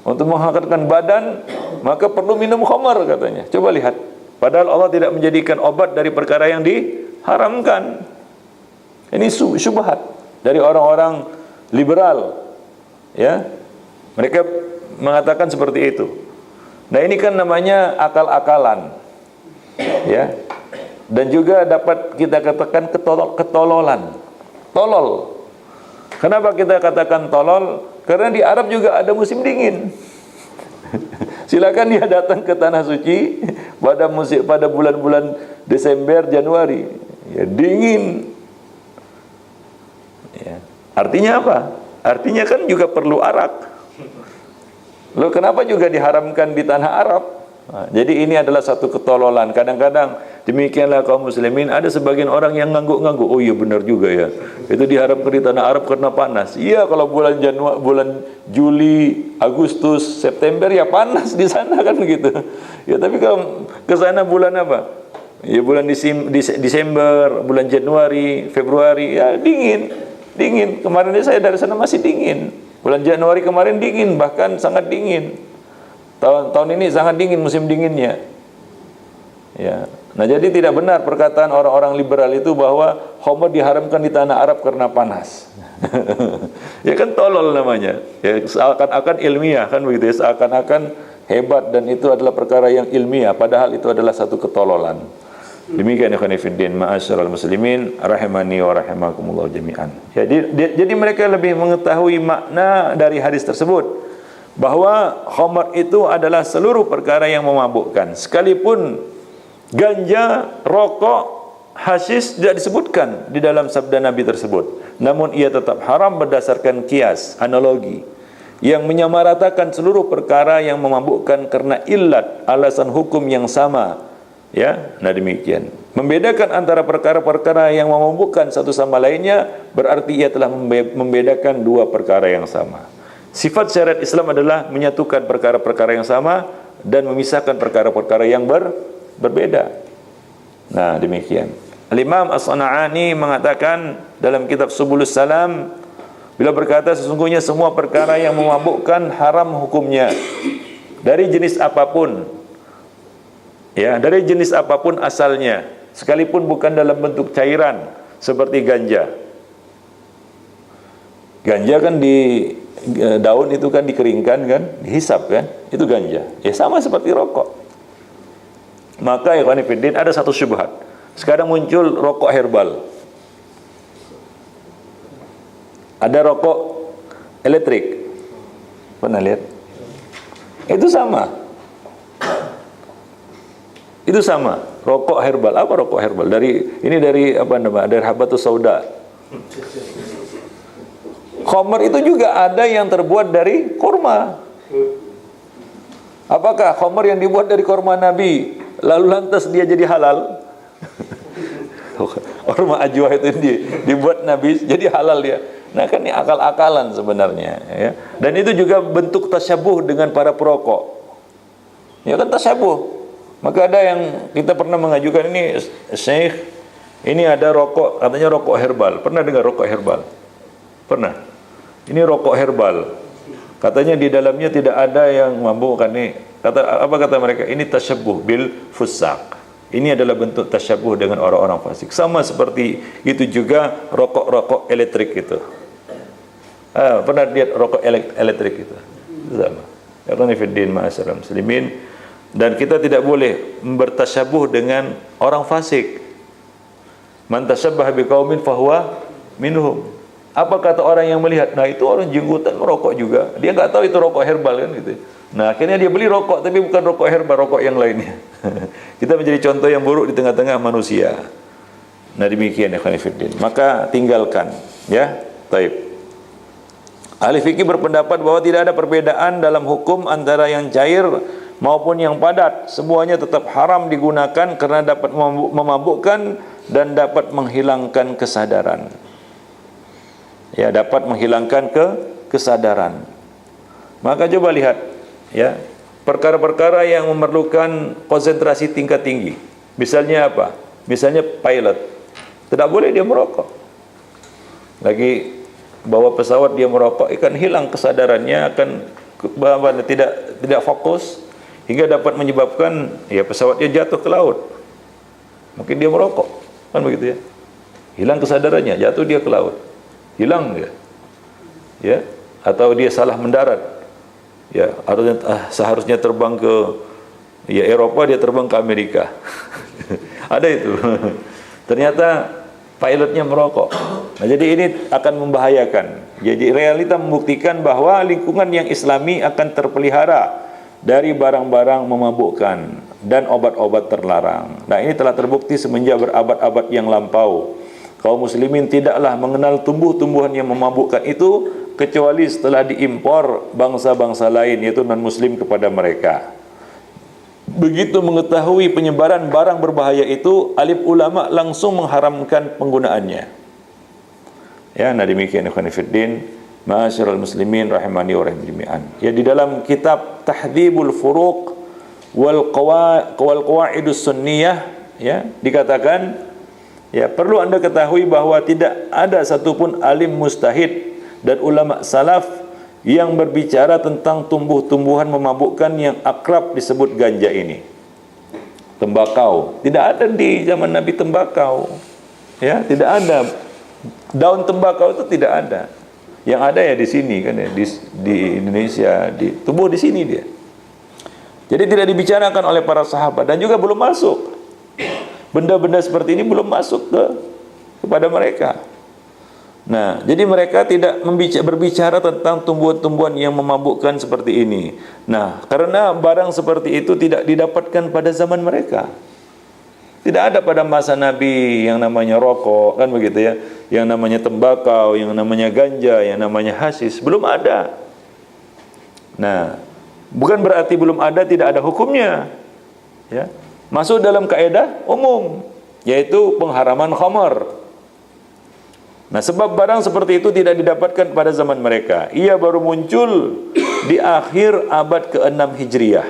Untuk menghangatkan badan maka perlu minum khamar katanya. Coba lihat. Padahal Allah tidak menjadikan obat dari perkara yang diharamkan. Ini syubhat dari orang-orang liberal. Ya. Mereka mengatakan seperti itu. Nah, ini kan namanya akal-akalan. Ya. Dan juga dapat kita katakan ketololan. Tolol. Kenapa kita katakan tolol? Karena di Arab juga ada musim dingin. Silakan dia datang ke tanah suci pada bulan-bulan Desember, Januari, ya, dingin. Ya. Artinya apa? Artinya kan juga perlu arak. Loh, kenapa juga diharamkan di tanah Arab? Nah, jadi ini adalah satu ketololan. Kadang-kadang demikianlah kaum muslimin, ada sebagian orang yang ngangguk-ngangguk. Oh iya benar juga ya, itu diharamkan di tanah Arab karena panas. Iya, kalau bulan Januari, bulan Juli, Agustus, September ya panas di sana kan begitu. Ya tapi kalau ke sana bulan apa? Ya bulan Desember, bulan Januari, Februari ya dingin. Dingin. Kemarin saya dari sana masih dingin. Bulan Januari kemarin dingin, bahkan sangat dingin. Tahun ini sangat dingin, musim dinginnya. Ya. Nah, jadi tidak benar perkataan orang-orang liberal itu bahwa khamr diharamkan di tanah Arab karena panas. Ya kan tolol namanya. Ya, seakan-akan ilmiah kan begitu ya, seakan-akan hebat dan itu adalah perkara yang ilmiah, padahal itu adalah satu ketololan. Demikian ya khonifuddin, ma'asyiral muslimin rahimani wa rahimakumullah jami'an. Jadi mereka lebih mengetahui makna dari hadis tersebut, bahwa khamr itu adalah seluruh perkara yang memabukkan, sekalipun ganja, rokok, hasis tidak disebutkan di dalam sabda Nabi tersebut, namun ia tetap haram berdasarkan kias, analogi yang menyamaratakan seluruh perkara yang memabukkan karena illat, alasan hukum yang sama. Ya, nah demikian. Membedakan antara perkara-perkara yang memabukkan satu sama lainnya berarti ia telah membedakan dua perkara yang sama. Sifat syariat Islam adalah menyatukan perkara-perkara yang sama dan memisahkan perkara-perkara yang berbeda. Nah, demikian. Al-Imam As-Sana'ani mengatakan dalam kitab Subulus Salam, bila berkata sesungguhnya semua perkara yang memabukkan haram hukumnya dari jenis apapun. Ya, dari jenis apapun asalnya. sekalipun bukan dalam bentuk cairan seperti ganja. Ganja kan di daun itu kan dikeringkan kan, dihisap kan, itu ganja. Ya sama seperti rokok. Maka ya Khonifuddin, ada satu syubhat. Sekarang muncul rokok herbal. Ada rokok elektrik. Pernah lihat? Itu sama. Itu sama. Rokok herbal. Apa rokok herbal? Ini dari apa namanya? Dari habatus sauda. Khamr itu juga ada yang terbuat dari kurma. Apakah khamr yang dibuat dari kurma Nabi lalu lantas dia jadi halal? Kurma ajwa itu dibuat Nabi jadi halal dia. Nah kan ini akal-akalan sebenarnya ya. Dan itu juga bentuk tasyabuh dengan para perokok. Ya kan tasyabuh. Maka ada yang kita pernah mengajukan ini, Syekh, ini ada rokok, katanya rokok herbal. Pernah dengar rokok herbal? Pernah. Ini rokok herbal. Katanya di dalamnya tidak ada yang memabukkan nih. Apa kata mereka? Ini tasyabuh bil fusaq. Ini adalah bentuk tasyabuh dengan orang-orang fasik. Sama seperti itu juga rokok-rokok elektrik itu. Pernah lihat rokok elektrik itu? Sama. Ya Khonifuddin ma'asyiral muslimin. Dan kita tidak boleh bertasyabuh dengan orang fasik. Man tasyabbaha biqaumin fahuwa minhum. Apa kata orang yang melihat? Nah itu orang jenggotan merokok juga. Dia nggak tahu itu rokok herbal kan gitu. Nah akhirnya dia beli rokok, tapi bukan rokok herbal, rokok yang lainnya. Kita menjadi contoh yang buruk di tengah-tengah manusia. Nah demikian ya Khonifuddin. Maka tinggalkan ya. Taib. Ahli fikih berpendapat bahwa tidak ada perbedaan dalam hukum antara yang cair maupun yang padat. Semuanya tetap haram digunakan karena dapat memabukkan dan dapat menghilangkan kesadaran. Ya, dapat menghilangkan kesadaran. Maka coba lihat ya, perkara-perkara yang memerlukan konsentrasi tingkat tinggi. Misalnya apa? Misalnya pilot. Tidak boleh dia merokok. Lagi bawa pesawat dia merokok, akan hilang kesadarannya, akan tidak fokus hingga dapat menyebabkan ya pesawatnya jatuh ke laut. Mungkin dia merokok, kan begitu ya. Hilang kesadarannya, jatuh dia ke laut. Hilang dia. Ya, atau dia salah mendarat. Ya, seharusnya terbang ke ya Eropa, dia terbang ke Amerika. Ada itu. Ternyata pilotnya merokok. Nah, jadi ini akan membahayakan. Jadi realita membuktikan bahwa lingkungan yang islami akan terpelihara dari barang-barang memabukkan dan obat-obat terlarang. Nah, ini telah terbukti semenjak berabad-abad yang lampau. Kaum muslimin tidaklah mengenal tumbuh-tumbuhan yang memabukkan itu kecuali setelah diimpor bangsa-bangsa lain yaitu non-muslim kepada mereka. Begitu mengetahui penyebaran barang berbahaya itu, alim ulama langsung mengharamkan penggunaannya. Ya, nah demikian ikhwan fillah, ma'asyiral muslimin rahimani wa rahimakumullah. Ya, di dalam kitab Tahdhibul Furuq wal Qawaidus Sunniyah ya, dikatakan ya, perlu Anda ketahui bahwa tidak ada satupun alim mustahid dan ulama salaf yang berbicara tentang tumbuh-tumbuhan memabukkan yang akrab disebut ganja ini. Tembakau, tidak ada di zaman Nabi tembakau. Ya, tidak ada. Daun tembakau itu tidak ada. Yang ada ya di sini kan ya, di Indonesia, tumbuh di sini dia. Jadi tidak dibicarakan oleh para sahabat dan juga belum masuk. Benda-benda seperti ini belum masuk kepada mereka. Nah, jadi mereka tidak berbicara tentang tumbuhan-tumbuhan yang memabukkan seperti ini. Nah, karena barang seperti itu tidak didapatkan pada zaman mereka. Tidak ada pada masa Nabi yang namanya rokok, kan begitu ya. Yang namanya tembakau, yang namanya ganja, yang namanya hasis, belum ada. Nah, bukan berarti belum ada tidak ada hukumnya. Ya. Masuk dalam kaidah umum, yaitu pengharaman khamar. Nah, sebab barang seperti itu tidak didapatkan pada zaman mereka. Ia baru muncul di akhir abad ke-6 Hijriah.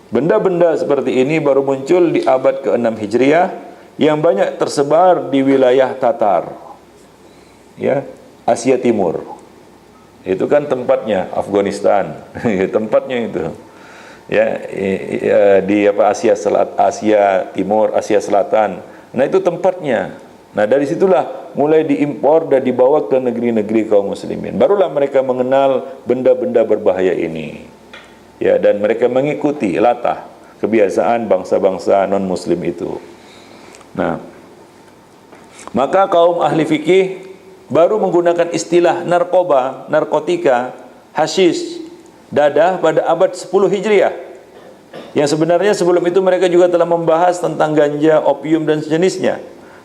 Benda-benda seperti ini baru muncul di abad ke-6 Hijriah yang banyak tersebar di wilayah Tatar. Ya, Asia Timur. Itu kan tempatnya Afghanistan, tempatnya itu. ya di apa Asia Timur, Asia Selatan. Nah, itu tempatnya. Nah, dari situlah mulai diimpor dan dibawa ke negeri-negeri kaum muslimin. Barulah mereka mengenal benda-benda berbahaya ini. Ya, dan mereka mengikuti latah kebiasaan bangsa-bangsa non-muslim itu. Nah, maka kaum ahli fikih baru menggunakan istilah narkoba, narkotika, hasyis, dadah pada abad 10 Hijriah. Yang sebenarnya sebelum itu mereka juga telah membahas tentang ganja, opium dan sejenisnya.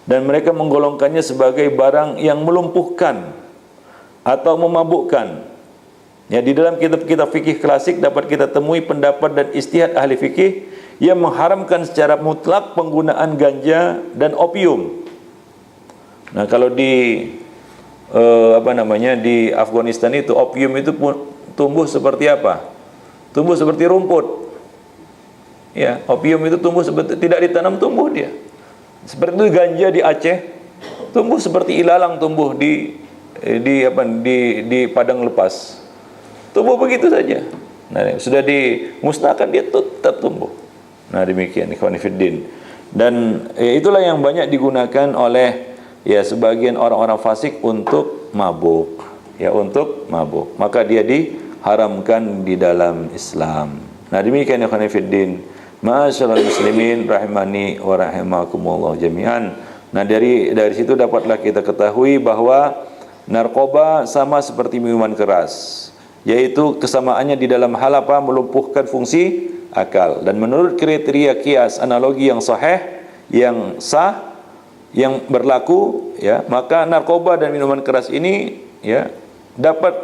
Dan mereka menggolongkannya sebagai barang yang melumpuhkan atau memabukkan. Ya, di dalam kitab-kitab fikih klasik dapat kita temui pendapat dan ijtihad ahli fikih yang mengharamkan secara mutlak penggunaan ganja dan opium. Nah, kalau di di Afghanistan itu opium itu tumbuh seperti apa? Tumbuh seperti rumput. Ya, opium itu tumbuh seperti tidak ditanam, tumbuh dia. Seperti itu ganja di Aceh tumbuh seperti ilalang tumbuh di padang lepas. Tumbuh begitu saja. Nah, sudah dimusnahkan dia tetap tumbuh. Nah, demikian ikhwan fillah. Dan itulah yang banyak digunakan oleh sebagian orang-orang fasik untuk mabuk. Ya, untuk mabuk. Maka dia diharamkan di dalam Islam. Nah, demikian ikhwan fillah. Ma'asyiral muslimin rahimani wa rahimakumullah jami'an. Nah, dari situ dapatlah kita ketahui bahwa narkoba sama seperti minuman keras, yaitu kesamaannya di dalam hal apa? Melumpuhkan fungsi akal. Dan menurut kriteria kias analogi yang sahih, yang sah, yang berlaku, ya, maka narkoba dan minuman keras ini dapat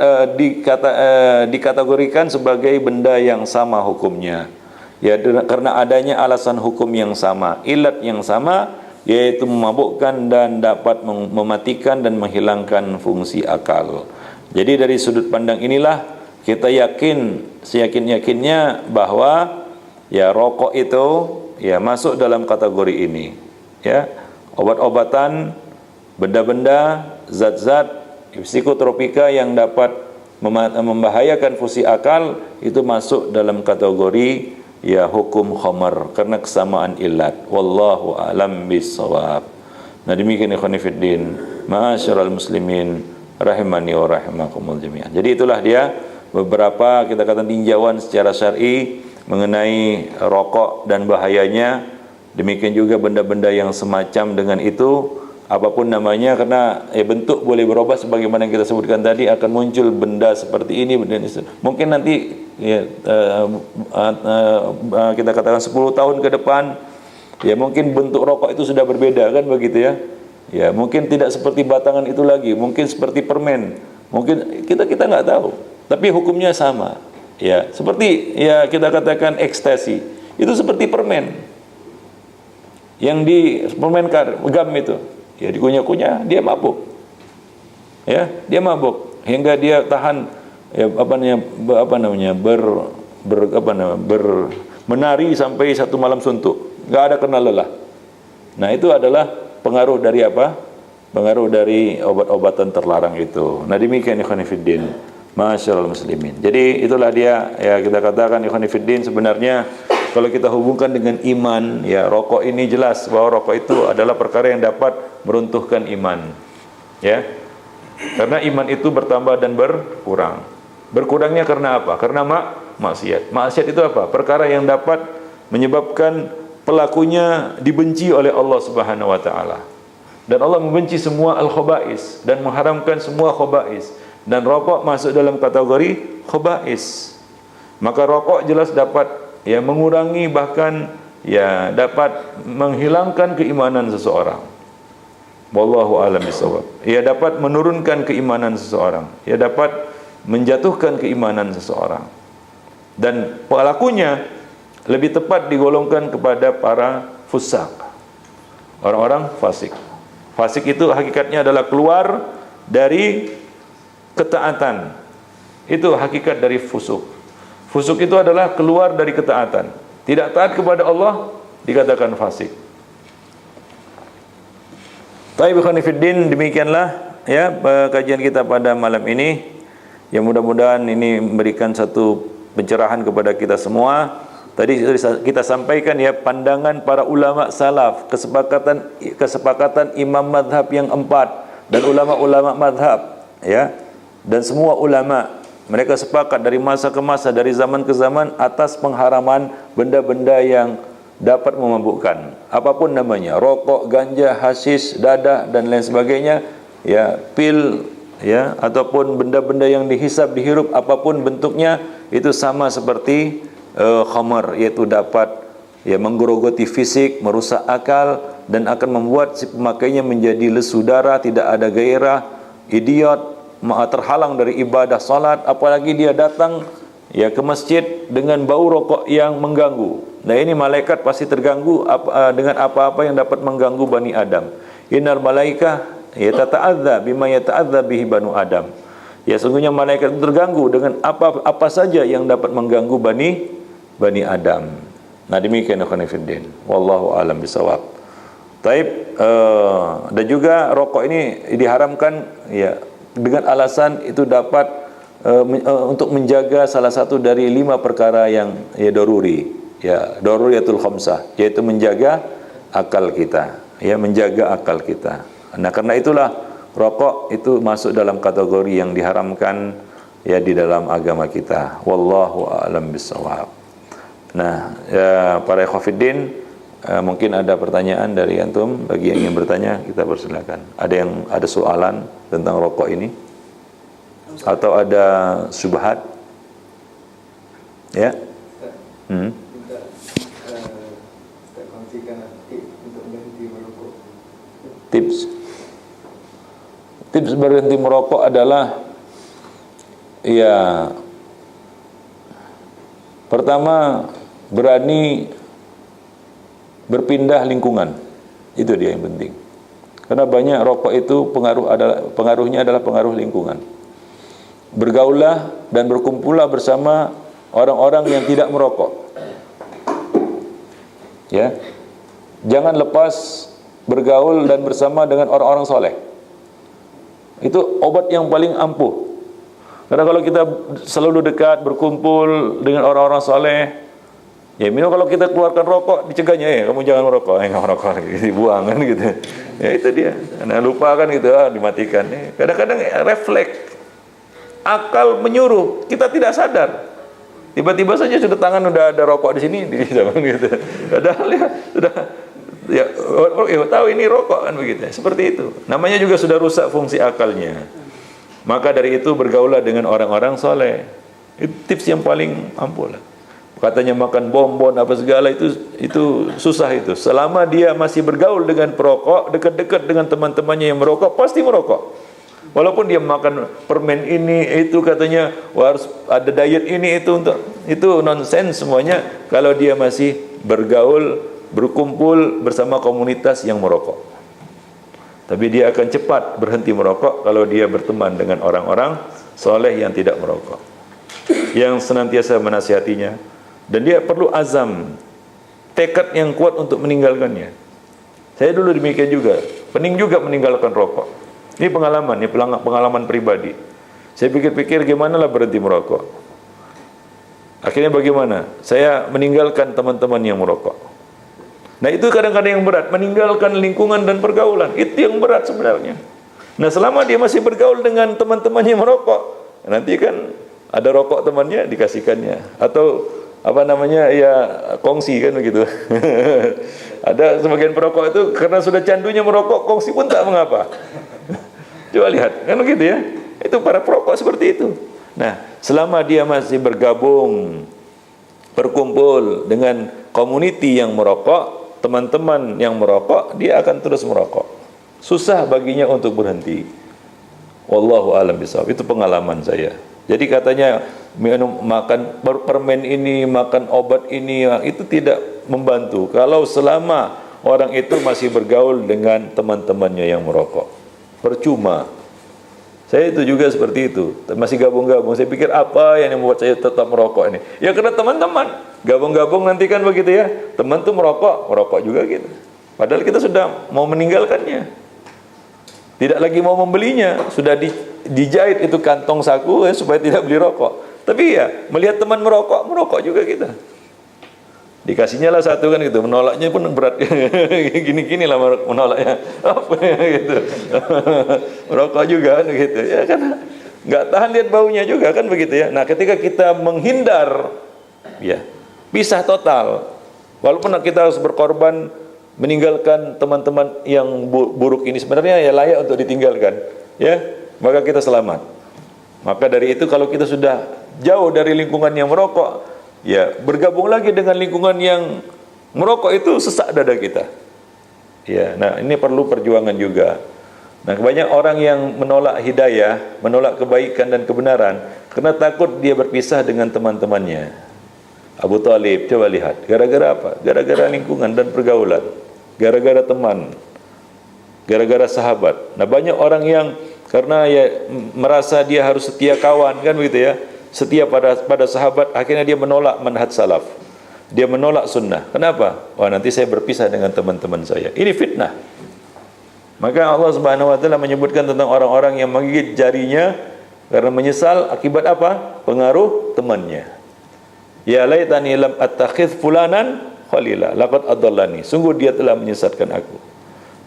dikategorikan sebagai benda yang sama hukumnya. Ya, karena adanya alasan hukum yang sama, ilat yang sama, yaitu memabukkan dan dapat mematikan dan menghilangkan fungsi akal. Jadi dari sudut pandang inilah kita yakin, seyakin-yakinnya bahwa rokok itu masuk dalam kategori ini. Ya, obat-obatan, benda-benda, zat-zat psikotropika yang dapat membahayakan fungsi akal itu masuk dalam kategori hukum khamar karena kesamaan ilat. Wallahu a'lam bissawab. Nah, demikian ikhwan fillah, ma'asyiral muslimin rahimani wa rahimakumul jami'an. Jadi itulah dia beberapa kita katakan tinjauan secara syar'i mengenai rokok dan bahayanya. Demikian juga benda-benda yang semacam dengan itu, apapun namanya, karena bentuk boleh berubah sebagaimana yang kita sebutkan tadi, akan muncul benda seperti ini, benda itu. Mungkin nanti kita katakan 10 tahun ke depan mungkin bentuk rokok itu sudah berbeda, kan begitu ya. Ya, mungkin tidak seperti batangan itu lagi, mungkin seperti permen. Mungkin kita nggak tahu, tapi hukumnya sama. Ya, seperti kita katakan ekstasi. Itu seperti permen. Yang di permen gam itu, dikunyah-kunyah dia mabuk. Ya, dia mabuk hingga dia tahan menari sampai satu malam suntuk, nggak ada kena lelah. Nah, itu adalah pengaruh dari apa? Pengaruh dari obat-obatan terlarang itu. Nah, demikian ikhwan fillah, masyaallah muslimin. Jadi itulah dia kita katakan ikhwan fillah, sebenarnya kalau kita hubungkan dengan iman, rokok ini jelas bahwa rokok itu adalah perkara yang dapat meruntuhkan iman. Ya. Karena iman itu bertambah dan berkurang. Berkurangnya karena apa? Karena maksiat. Maksiat itu apa? Perkara yang dapat menyebabkan pelakunya dibenci oleh Allah Subhanahu wa taala. Dan Allah membenci semua al-khaba'is dan mengharamkan semua khaba'is. Dan rokok masuk dalam kategori khaba'is. Maka rokok jelas dapat mengurangi, bahkan dapat menghilangkan keimanan seseorang. Wallahu a'lam bishawab. Dapat menurunkan keimanan seseorang. Dapat menjatuhkan keimanan seseorang. Dan pelakunya lebih tepat digolongkan kepada para fusak, orang-orang fasik. Fasik itu hakikatnya adalah keluar dari ketaatan. Itu hakikat dari fusuk. Fusuk itu adalah keluar dari ketaatan. Tidak taat kepada Allah dikatakan fasik. Taib ikhwan fillah, demikianlah kajian kita pada malam ini. Yang mudah-mudahan ini memberikan satu pencerahan kepada kita semua Tadi kita sampaikan ya, pandangan para ulama salaf, kesepakatan imam madhab yang 4 dan ulama-ulama madhab ya, dan semua ulama mereka sepakat dari masa ke masa, dari zaman ke zaman atas pengharaman benda-benda yang dapat memabukkan, apapun namanya, rokok, ganja, hasis, dadah dan lain sebagainya ya, pil ya, ataupun benda-benda yang dihisap, dihirup, apapun bentuknya, itu sama seperti khamar, yaitu dapat ya menggerogoti fisik, merusak akal, dan akan membuat si pemakainya menjadi lesu darah, tidak ada gairah, idiot, terhalang dari ibadah salat, apalagi dia datang ya ke masjid dengan bau rokok yang mengganggu. Nah, ini malaikat pasti terganggu dengan apa-apa yang dapat mengganggu Bani Adam. Innal malaikah yatata'adza bima yata'adza bihi banu Adam. Ya, sungguhnya malaikat terganggu dengan apa saja yang dapat mengganggu Bani Adam. Nah, demikian ikhwan fillah. Wallahu a'lam bishawab. Taib, dan juga rokok ini diharamkan ya dengan alasan itu dapat untuk menjaga salah satu dari 5 perkara yang ya daruri, ya daruriyatul khamsah, yaitu menjaga akal kita, ya menjaga akal kita. Nah, karena itulah rokok itu masuk dalam kategori yang diharamkan ya di dalam agama kita. Wallahu a'lam bishawab. Nah, ya, para ikhwatiddin, mungkin ada pertanyaan dari antum. Bagi yang ingin bertanya, kita persilakan. Ada soalan tentang rokok ini atau ada syubhat? Ya. Tips berhenti merokok adalah ya, pertama, berani berpindah lingkungan. Itu dia yang penting. Karena banyak rokok itu pengaruhnya adalah pengaruh lingkungan. Bergaullah dan berkumpullah bersama orang-orang yang tidak merokok. Ya. Jangan lepas bergaul dan bersama dengan orang-orang soleh. Itu obat yang paling ampuh. Karena kalau kita selalu dekat berkumpul dengan orang-orang soleh, ya minum, kalau kita keluarkan rokok dicegahnya, kamu jangan merokok, nggak merokok, dibuang kan gitu. Ya itu dia. Karena lupa kan gitu, dimatikan. Kadang-kadang refleks, akal menyuruh, kita tidak sadar. Tiba-tiba saja sudah tangan udah ada rokok di sini, gitu. Padahal ya sudah, ya tahu ini rokok kan begitu. Seperti itu. Namanya juga sudah rusak fungsi akalnya. Maka dari itu bergaulah dengan orang-orang soleh. Itu tips yang paling ampuh lah. Katanya makan bonbon apa segala itu susah itu. Selama dia masih bergaul dengan perokok, dekat-dekat dengan teman-temannya yang merokok, pasti merokok. Walaupun dia makan permen ini itu, katanya harus ada diet ini itu nonsens semuanya. Kalau dia masih bergaul, berkumpul bersama komunitas yang merokok. Tapi dia akan cepat berhenti merokok kalau dia berteman dengan orang-orang soleh yang tidak merokok, yang senantiasa menasihatinya, dan dia perlu azam, tekad yang kuat untuk meninggalkannya. Saya dulu demikian juga, pening juga meninggalkan rokok. Ini pengalaman pribadi. Saya pikir-pikir gimana lah berhenti merokok. Akhirnya bagaimana? Saya meninggalkan teman-teman yang merokok. Nah, itu kadang-kadang yang berat, meninggalkan lingkungan dan pergaulan. Itu yang berat sebenarnya. Nah, selama dia masih bergaul dengan teman-temannya yang merokok, nanti kan ada rokok temannya dikasihkannya, atau apa namanya ya, kongsi kan begitu. Ada sebagian perokok itu karena sudah candunya merokok, kongsi pun tak mengapa. Coba lihat, kan begitu ya. Itu para perokok seperti itu. Nah, selama dia masih bergabung, berkumpul dengan community yang merokok, teman-teman yang merokok, dia akan terus merokok. Susah baginya untuk berhenti. Wallahu a'lam bishawab. Itu pengalaman saya. Jadi katanya makan permen ini, makan obat ini, itu tidak membantu kalau selama orang itu masih bergaul dengan teman-temannya yang merokok. Percuma. Saya itu juga seperti itu, masih gabung-gabung. Saya pikir apa yang membuat saya tetap merokok ini? Ya karena teman-teman gabung-gabung nanti kan begitu ya. Teman tuh merokok juga gitu. Padahal kita sudah mau meninggalkannya, tidak lagi mau membelinya, sudah dijahit itu kantong saku supaya tidak beli rokok. Tapi ya melihat teman merokok juga kita. Dikasihnya lah satu kan gitu, menolaknya pun berat. Gini-gini lah menolaknya. Apa gitu. Merokok juga kan gitu. Ya kan nggak tahan lihat baunya juga kan begitu ya. Nah, ketika kita menghindar, ya pisah total. Walaupun kita harus berkorban meninggalkan teman-teman yang buruk ini, sebenarnya ya layak untuk ditinggalkan, ya. Maka kita selamat. Maka dari itu kalau kita sudah jauh dari lingkungan yang merokok, ya bergabung lagi dengan lingkungan yang merokok, itu sesak dada kita. Ya, nah ini perlu perjuangan juga. Nah, banyak orang yang menolak hidayah, menolak kebaikan dan kebenaran karena takut dia berpisah dengan teman-temannya. Abu Talib, coba lihat, gara-gara apa? Gara-gara lingkungan dan pergaulan, gara-gara teman, gara-gara sahabat. Nah, banyak orang yang karena ya merasa dia harus setia kawan kan begitu ya, setia pada sahabat, akhirnya dia menolak manhaj salaf, dia menolak sunnah. Kenapa? Wah, nanti saya berpisah dengan teman-teman saya. Ini fitnah. Maka Allah Subhanahu wa taala menyebutkan tentang orang-orang yang menggigit jarinya karena menyesal akibat apa? Pengaruh temannya. Ya laitani lam attakhidh fulanan khalila laqad adallani. Sungguh dia telah menyesatkan aku.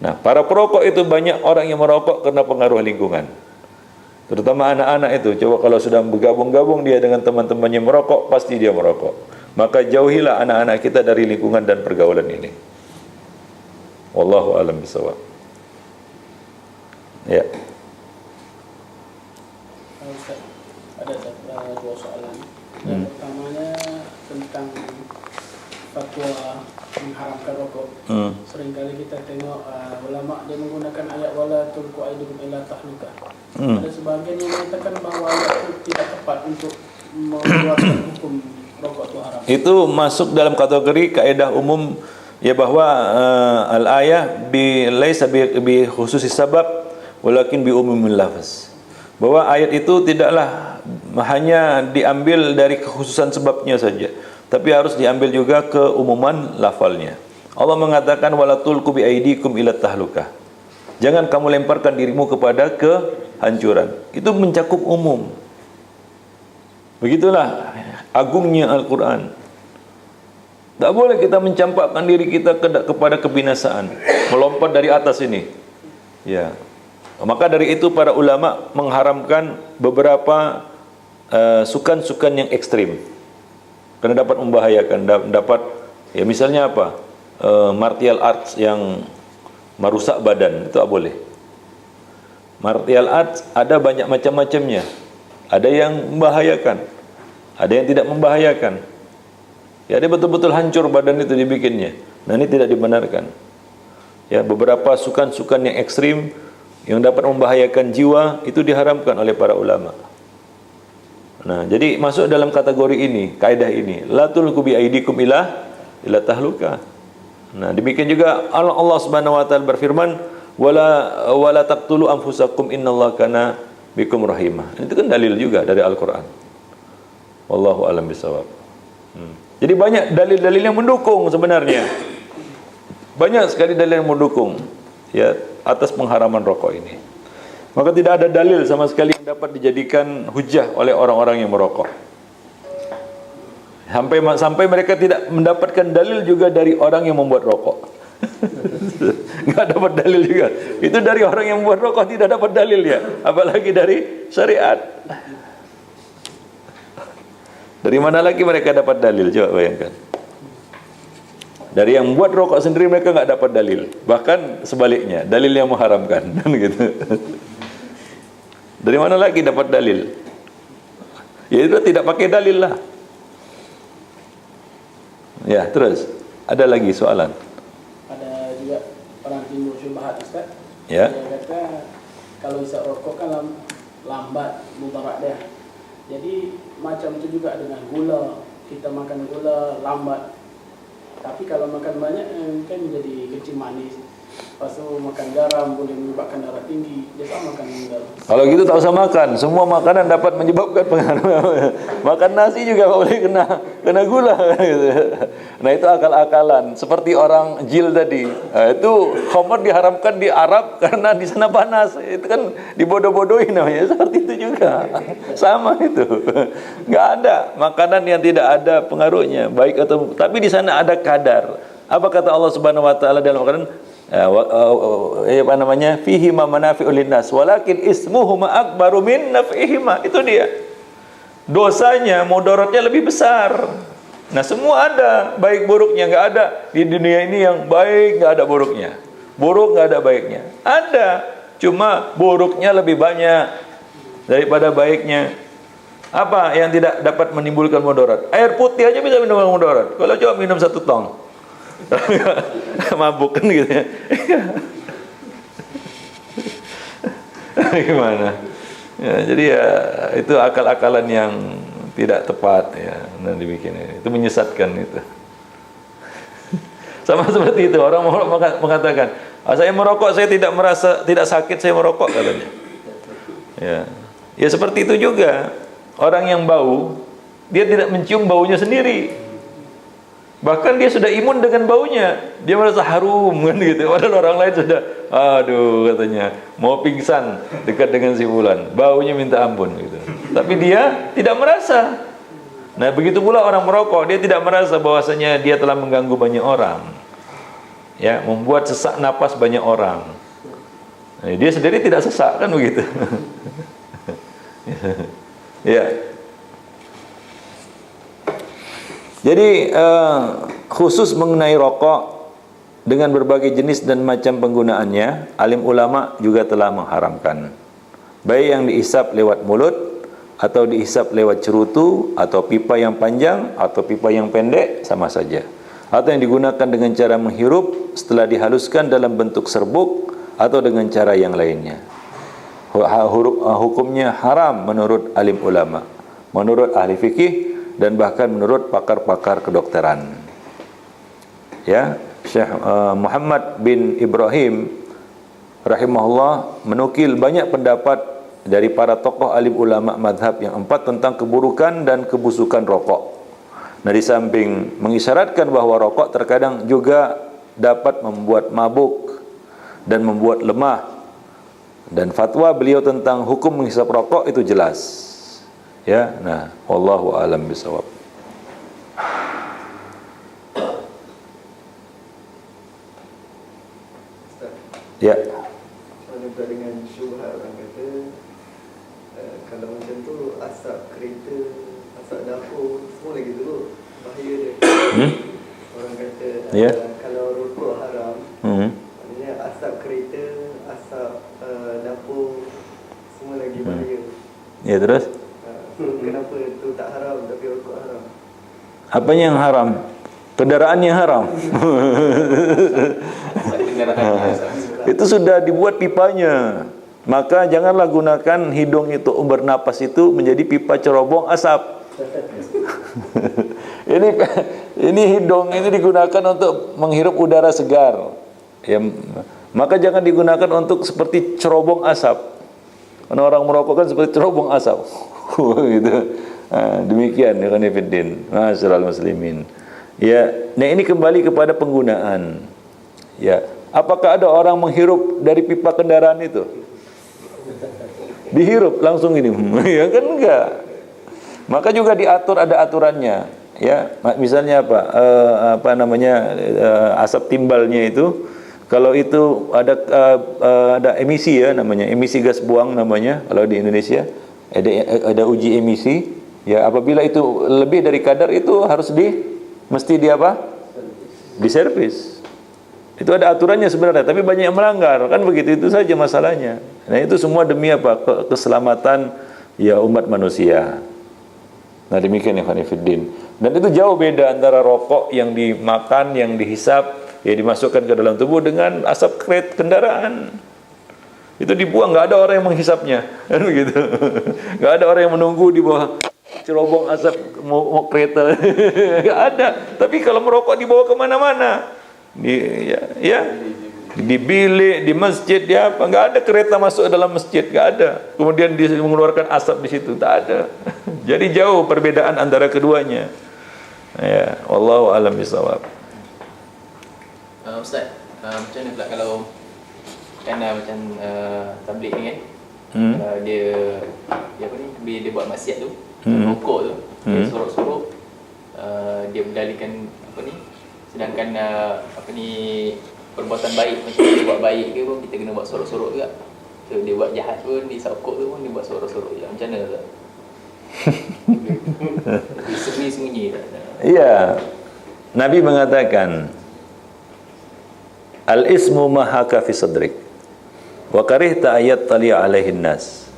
Nah, para perokok itu banyak orang yang merokok karena pengaruh lingkungan. Terutama anak-anak itu. Coba kalau sudah bergabung-gabung dia dengan teman-temannya merokok, pasti dia merokok. Maka jauhilah anak-anak kita dari lingkungan dan pergaulan ini. Wallahu a'lam bishawab. Ya. Ustaz, ada dua soalan. Yang pertamanya tentang fatwa mengharamkan rokok. Seringkali kita tengok ulama dia menggunakan ayat wala tulqu aidikum ila tahlukah. Ada sebagian yang mengatakan bahawa ayat itu tidak tepat untuk mengeluarkan hukum rokok itu haram. Itu masuk dalam kategori kaidah umum ya, bahwa al-ayah laisa bi khususi sabab walakin bi umumil lafaz. Bahwa ayat itu tidaklah hanya diambil dari kekhususan sebabnya saja, tapi harus diambil juga keumuman lafalnya. Allah mengatakan wala tulqu bi aidikum ila tahlukah. Jangan kamu lemparkan dirimu kepada kehancuran. Itu mencakup umum. Begitulah agungnya Al-Qur'an. Tak boleh kita mencampakkan diri kita kepada kebinasaan, melompat dari atas ini. Ya. Maka dari itu para ulama mengharamkan beberapa sukan-sukan yang ekstrim, karena dapat membahayakan, dapat ya misalnya apa, martial arts yang merusak badan, itu tak boleh. Martial arts ada banyak macam-macamnya, ada yang membahayakan, ada yang tidak membahayakan. Ya, dia betul-betul hancur badan itu dibikinnya. Nah, ini tidak dibenarkan. Ya, beberapa sukan-sukan yang ekstrim yang dapat membahayakan jiwa itu diharamkan oleh para ulama. Nah, jadi masuk dalam kategori ini, kaidah ini, la tulqu bi aidikum ila tahluka. Nah, demikian juga Allah Subhanahu wa taala berfirman, wala taqtulu anfusakum innallaha kana bikum rahimah. Itu kan dalil juga dari Al-Qur'an. Wallahu a'lam bishawab. Jadi banyak dalil-dalil yang mendukung sebenarnya. Banyak sekali dalil yang mendukung ya atas pengharaman rokok ini. Maka tidak ada dalil sama sekali yang dapat dijadikan hujah oleh orang-orang yang merokok. Sampai mereka tidak mendapatkan dalil juga dari orang yang membuat rokok. Enggak dapat dalil juga. Itu dari orang yang membuat rokok tidak dapat dalil ya, apalagi dari syariat. Dari mana lagi mereka dapat dalil? Coba bayangkan. Dari yang membuat rokok sendiri mereka enggak dapat dalil. Bahkan sebaliknya, dalil yang mengharamkan kan gitu. Dari mana lagi dapat dalil? Ya itu tidak pakai dalil lah. Ya, terus ada lagi soalan. Ada juga orang timbul syubhat Ustaz. Ya. Dia kata kalau isap rokok kan lambat mudarat dia. Jadi macam itu juga dengan gula. Kita makan gula lambat. Tapi kalau makan banyak kan jadi kecil manis. Pas itu makan garam boleh menyebabkan darah tinggi. Dia sama makan garam. Kalau gitu tak usah makan. Semua makanan dapat menyebabkan pengaruh. Makan nasi juga boleh kena gula. Nah itu akal-akalan. Seperti orang jil tadi. Itu khamr diharamkan di Arab karena di sana panas. Itu kan dibodoh-bodohin namanya. Seperti itu juga. Sama itu. Nggak ada makanan yang tidak ada pengaruhnya. Baik atau tapi di sana ada kadar. Apa kata Allah Subhanahu Wa Taala dalam Al-Quran? Apa namanya, fihi ma manafi'ul linnas walakin ismuhuma akbaru min naf'ihima. Itu dia, dosanya mudaratnya lebih besar. Nah semua ada baik buruknya. Nggak ada di dunia ini yang baik nggak ada buruknya, buruk nggak ada baiknya. Ada, cuma buruknya lebih banyak daripada baiknya. Apa yang tidak dapat menimbulkan mudarat? Air putih aja bisa menimbulkan mudarat. Kalau coba minum 1 tong mabuk kan gitu ya. Gimana ya, jadi ya itu akal-akalan yang tidak tepat ya. Nah dibikin itu menyesatkan itu. Sama seperti itu orang mengatakan, saya merokok saya tidak merasa tidak sakit, saya merokok katanya. Ya seperti itu juga orang yang bau, dia tidak mencium baunya sendiri. Bahkan dia sudah imun dengan baunya, dia merasa harum kan gitu. Padahal orang lain sudah, aduh katanya, mau pingsan dekat dengan si fulan, baunya minta ampun gitu. Tapi dia tidak merasa. Nah begitu pula orang merokok, dia tidak merasa bahwasanya dia telah mengganggu banyak orang, ya, membuat sesak napas banyak orang. Nah, dia sendiri tidak sesak kan begitu. Ya. Jadi khusus mengenai rokok dengan berbagai jenis dan macam penggunaannya, alim ulama juga telah mengharamkan. Baik yang dihisap lewat mulut, atau dihisap lewat cerutu, atau pipa yang panjang, atau pipa yang pendek, sama saja. Atau yang digunakan dengan cara menghirup setelah dihaluskan dalam bentuk serbuk, atau dengan cara yang lainnya. Hukumnya haram menurut alim ulama, menurut ahli fikih, dan bahkan menurut pakar-pakar kedokteran. Ya, Syekh Muhammad bin Ibrahim rahimahullah menukil banyak pendapat dari para tokoh alim ulama madhab yang 4 tentang keburukan dan kebusukan rokok. Nah, di samping mengisyaratkan bahwa rokok terkadang juga dapat membuat mabuk dan membuat lemah, dan fatwa beliau tentang hukum menghisap rokok itu jelas. Ya, nah, wallahu a'lam bishawab. Ya. Soalnya juga dengan syubhat orang kata kalau macam tu asap kereta, asap dapur, semua lagi dulu bahaya dia. Orang kata kalau rokok haram, maknanya asap kereta, asap dapur, semua lagi bahaya. Ya, terus? Kenapa itu tak haram tapi rokok haram? Apanya yang haram? Kendaraannya haram. Itu sudah dibuat pipanya. Maka janganlah gunakan hidung itu, bernapas itu menjadi pipa cerobong asap. ini hidung ini digunakan untuk menghirup udara segar. Ya, maka jangan digunakan untuk seperti cerobong asap. Karena orang merokok kan seperti cerobong asap. Gitu. Demikian ya kan Fiddin. Masyaallah muslimin. Ya, nah ini kembali kepada penggunaan. Ya, apakah ada orang menghirup dari pipa kendaraan itu? Dihirup langsung ini. Ya kan enggak. Maka juga diatur, ada aturannya. Ya, misalnya apa namanya, asap timbalnya itu, kalau itu ada emisi ya namanya, emisi gas buang namanya kalau di Indonesia. Ada uji emisi, ya, apabila itu lebih dari kadar itu harus mesti diservis. Itu ada aturannya sebenarnya, tapi banyak yang melanggar, kan begitu, itu saja masalahnya. Nah itu semua demi apa? Keselamatan ya umat manusia. Nah demikian ya Khanifuddin. Dan itu jauh beda antara rokok yang dimakan, yang dihisap, ya dimasukkan ke dalam tubuh dengan asap kendaraan. Itu dibuang, nggak ada orang yang menghisapnya, kan begitu. Nggak ada orang yang menunggu di bawah cerobong asap mau kereta, nggak ada. Tapi kalau merokok dibawa kemana-mana, ya, Di bilik, di masjid, dia apa? Nggak ada kereta masuk dalam masjid, nggak ada. Kemudian dia mengeluarkan asap di situ, tak ada. Jadi jauh perbedaan antara keduanya. Ya, wallahu a'lam bishawab. Ustaz, macam mana pula kalau kan macam tabligh ni kan, dia apa ni, dia buat maksiat tu, rokok tu, dia sorok-sorok, dia berdalihkan apa ni, sedangkan apa ni, perbuatan baik macam dia buat baik ke pun kita kena buat sorok-sorok juga. So dia buat jahat pun, dia sokok tu pun dia buat sorok-sorok juga. Macam mana tak? Sembunyi-sembunyi tak? Iya. Nabi mengatakan al-ismu ma haka fi sadrik wa karihta ayat tali alaihin nas.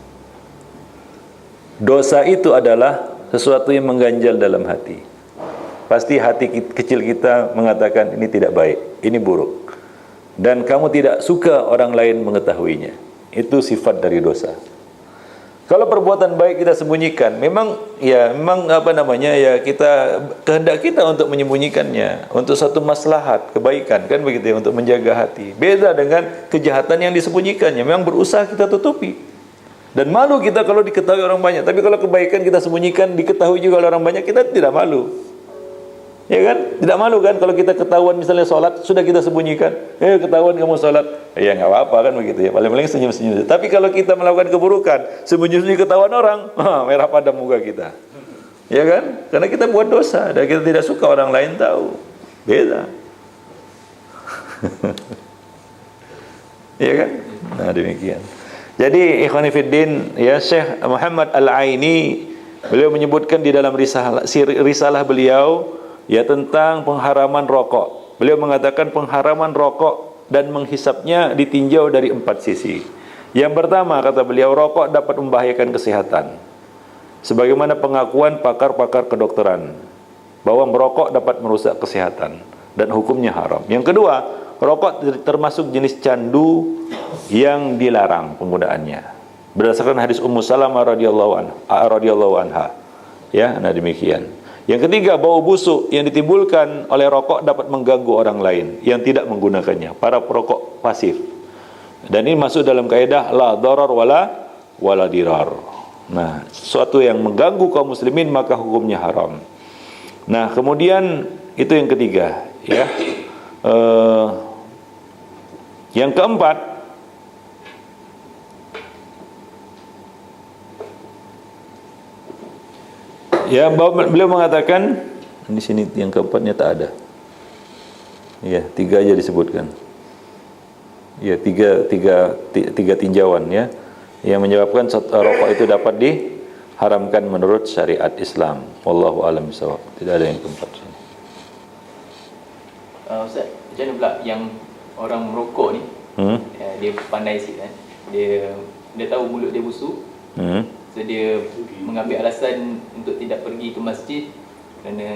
Dosa itu adalah sesuatu yang mengganjal dalam hati. Pasti hati kecil kita mengatakan ini tidak baik, ini buruk. Dan kamu tidak suka orang lain mengetahuinya. Itu sifat dari dosa. Kalau perbuatan baik kita sembunyikan, memang apa namanya, ya kita kehendak kita untuk menyembunyikannya untuk satu maslahat kebaikan, kan begitu ya, untuk menjaga hati. Beda dengan kejahatan yang disembunyikannya, memang berusaha kita tutupi. Dan malu kita kalau diketahui orang banyak. Tapi kalau kebaikan kita sembunyikan, diketahui juga oleh orang banyak, kita tidak malu. Ya kan? Tidak malu kan kalau kita ketahuan misalnya sholat, sudah kita sembunyikan. Ketahuan kamu sholat. Ya nggak apa-apa kan begitu ya. Paling-paling senyum-senyum. Tapi kalau kita melakukan keburukan, sembunyi-sembunyi ketahuan orang, merah pada muka kita. Ya kan? Karena kita buat dosa dan kita tidak suka orang lain tahu. Beda. Ya kan? Nah, demikian. Jadi ikhwani fiddin, ya, Syekh Muhammad Al-Aini beliau menyebutkan di dalam risalah beliau ya tentang pengharaman rokok. Beliau mengatakan pengharaman rokok dan menghisapnya ditinjau dari 4 sisi. Yang pertama, kata beliau, rokok dapat membahayakan kesehatan. Sebagaimana pengakuan pakar-pakar kedokteran bahwa merokok dapat merusak kesehatan dan hukumnya haram. Yang kedua, rokok termasuk jenis candu yang dilarang penggunaannya. Berdasarkan hadis Ummu Salamah radhiyallahu anha. Ya, nah demikian. Yang ketiga, bau busuk yang ditimbulkan oleh rokok dapat mengganggu orang lain yang tidak menggunakannya, para perokok pasif. Dan ini masuk dalam kaidah la darar wala dirar. Nah, sesuatu yang mengganggu kaum muslimin maka hukumnya haram. Nah, kemudian itu yang ketiga, ya. Yang keempat, ya, beliau mengatakan di sini yang keempatnya tak ada. Ya, 3 aja disebutkan. Ya, tiga tinjauan ya, yang menyebabkan rokok itu dapat diharamkan menurut syariat Islam. Wallahu a'lam bishawab. Tidak ada yang keempat sini. Ustaz, macam mana pula yang orang merokok ni? Dia pandai sikit kan. Dia tahu mulut dia busuk. So dia mengambil alasan untuk tidak pergi ke masjid kerana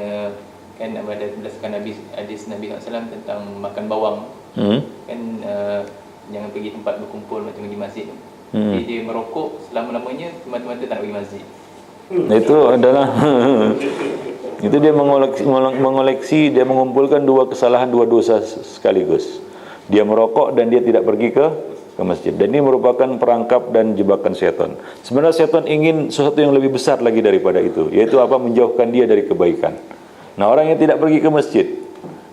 kan ada berdasarkan hadis Nabi SAW tentang makan bawang. Kan jangan pergi tempat berkumpul macam di masjid. Jadi dia merokok selama-lamanya semata-mata tak nak pergi masjid. Itu adalah itu dia mengoleksi, dia mengumpulkan 2 kesalahan, 2 dosa sekaligus. Dia merokok dan dia tidak pergi ke masjid. Dan ini merupakan perangkap dan jebakan setan. Sebenarnya setan ingin sesuatu yang lebih besar lagi daripada itu, yaitu apa? Menjauhkan dia dari kebaikan. Nah, orang yang tidak pergi ke masjid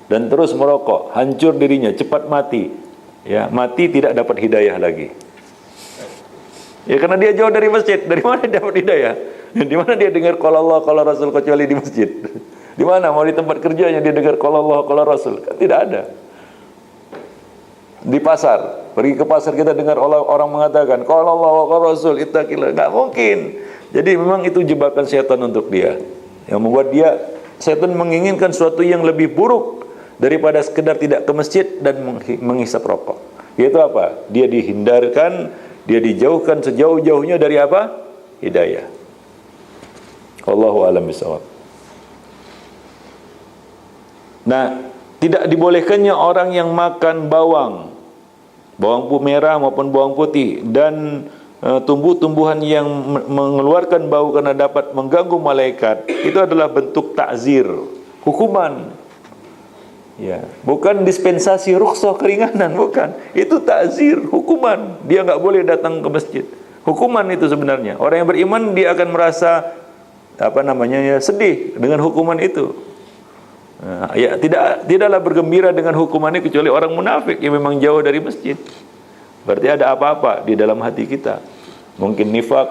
dan terus merokok, hancur dirinya, cepat mati. Ya, mati tidak dapat hidayah lagi. Ya, karena dia jauh dari masjid. Dari mana dia dapat hidayah? Di mana dia dengar qala Allah qala Rasul kecuali di masjid? Di mana? Mau di tempat kerjanya dia dengar qala Allah qala Rasul? Kan tidak ada. Di pasar, pergi ke pasar kita dengar orang mengatakan qala Allah qala Rasul ittaqillah. Enggak mungkin. Jadi memang itu jebakan setan untuk dia. Yang membuat dia, setan menginginkan sesuatu yang lebih buruk daripada sekedar tidak ke masjid dan menghisap rokok. Yaitu apa? Dia dihindarkan, dia dijauhkan sejauh-jauhnya dari apa? Hidayah. Wallahu a'lam bishawab. Nah, tidak dibolehkannya orang yang makan bawang merah maupun bawang putih dan tumbuh-tumbuhan yang mengeluarkan bau karena dapat mengganggu malaikat, itu adalah bentuk takzir, hukuman. Ya, bukan dispensasi rukhsah keringanan, bukan. Itu ta'zir, hukuman. Dia nggak boleh datang ke masjid. Hukuman itu sebenarnya. Orang yang beriman dia akan merasa sedih dengan hukuman itu. Nah, ya tidaklah bergembira dengan hukuman ini kecuali orang munafik yang memang jauh dari masjid. Berarti ada apa-apa di dalam hati kita. Mungkin nifak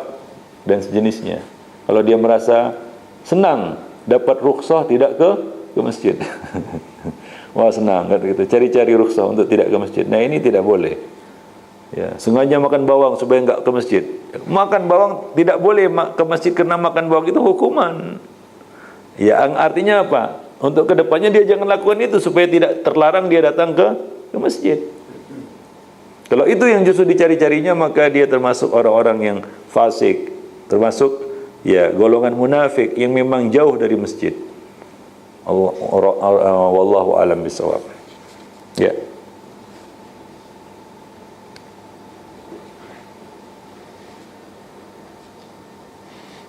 dan sejenisnya. Kalau dia merasa senang dapat rukhsah tidak ke masjid. Wah senang kan gitu. Cari-cari rukhsah untuk tidak ke masjid. Nah ini tidak boleh. Ya, sengaja makan bawang supaya enggak ke masjid. Makan bawang tidak boleh ke masjid karena makan bawang itu hukuman. Ya, artinya apa? Untuk kedepannya dia jangan lakukan itu supaya tidak terlarang dia datang ke masjid. Kalau itu yang justru dicari-carinya, maka dia termasuk orang-orang yang fasik, termasuk ya golongan munafik yang memang jauh dari masjid. Wallahu a'lam bishawab. Ya.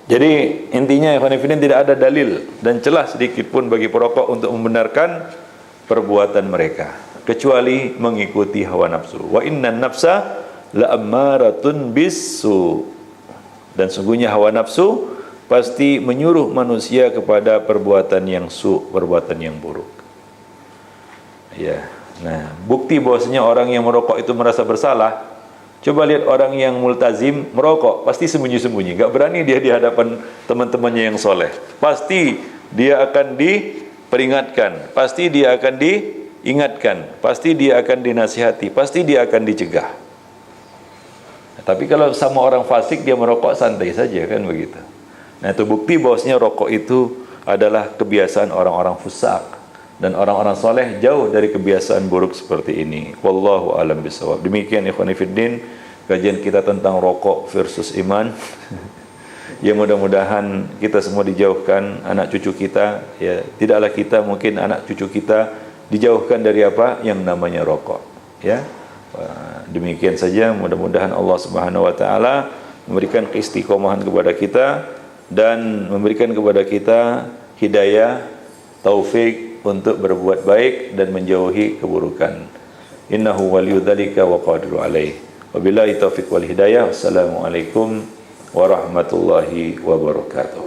Jadi intinya ikhwan fillah tidak ada dalil dan celah sedikit pun bagi perokok untuk membenarkan perbuatan mereka kecuali mengikuti hawa nafsu. Wa innan nafsa la'ammaratun bisu. Dan sungguhnya hawa nafsu pasti menyuruh manusia kepada perbuatan yang perbuatan yang buruk. Ya. Nah, bukti bahwasanya orang yang merokok itu merasa bersalah. Coba lihat orang yang multazim merokok, pasti sembunyi-sembunyi, gak berani dia di hadapan teman-temannya yang soleh. Pasti dia akan diperingatkan, pasti dia akan diingatkan, pasti dia akan dinasihati, pasti dia akan dicegah. Tapi kalau sama orang fasik dia merokok santai saja kan begitu. Nah itu bukti bahwasanya rokok itu adalah kebiasaan orang-orang fusak. Dan orang-orang soleh jauh dari kebiasaan buruk seperti ini. Wallahu a'lam bishawab. Demikian ikhwan fillah kajian kita tentang rokok versus iman. Ya mudah-mudahan kita semua dijauhkan, anak cucu kita, ya tidaklah kita, mungkin anak cucu kita dijauhkan dari apa yang namanya rokok. Ya. Demikian saja, mudah-mudahan Allah Subhanahu wa taala memberikan keistiqomahan kepada kita dan memberikan kepada kita hidayah, taufik untuk berbuat baik dan menjauhi keburukan. Innahu waliyudzalika wa qadiru alaih. Wabillahi taufiq wal hidayah. Wassalamualaikum warahmatullahi wabarakatuh.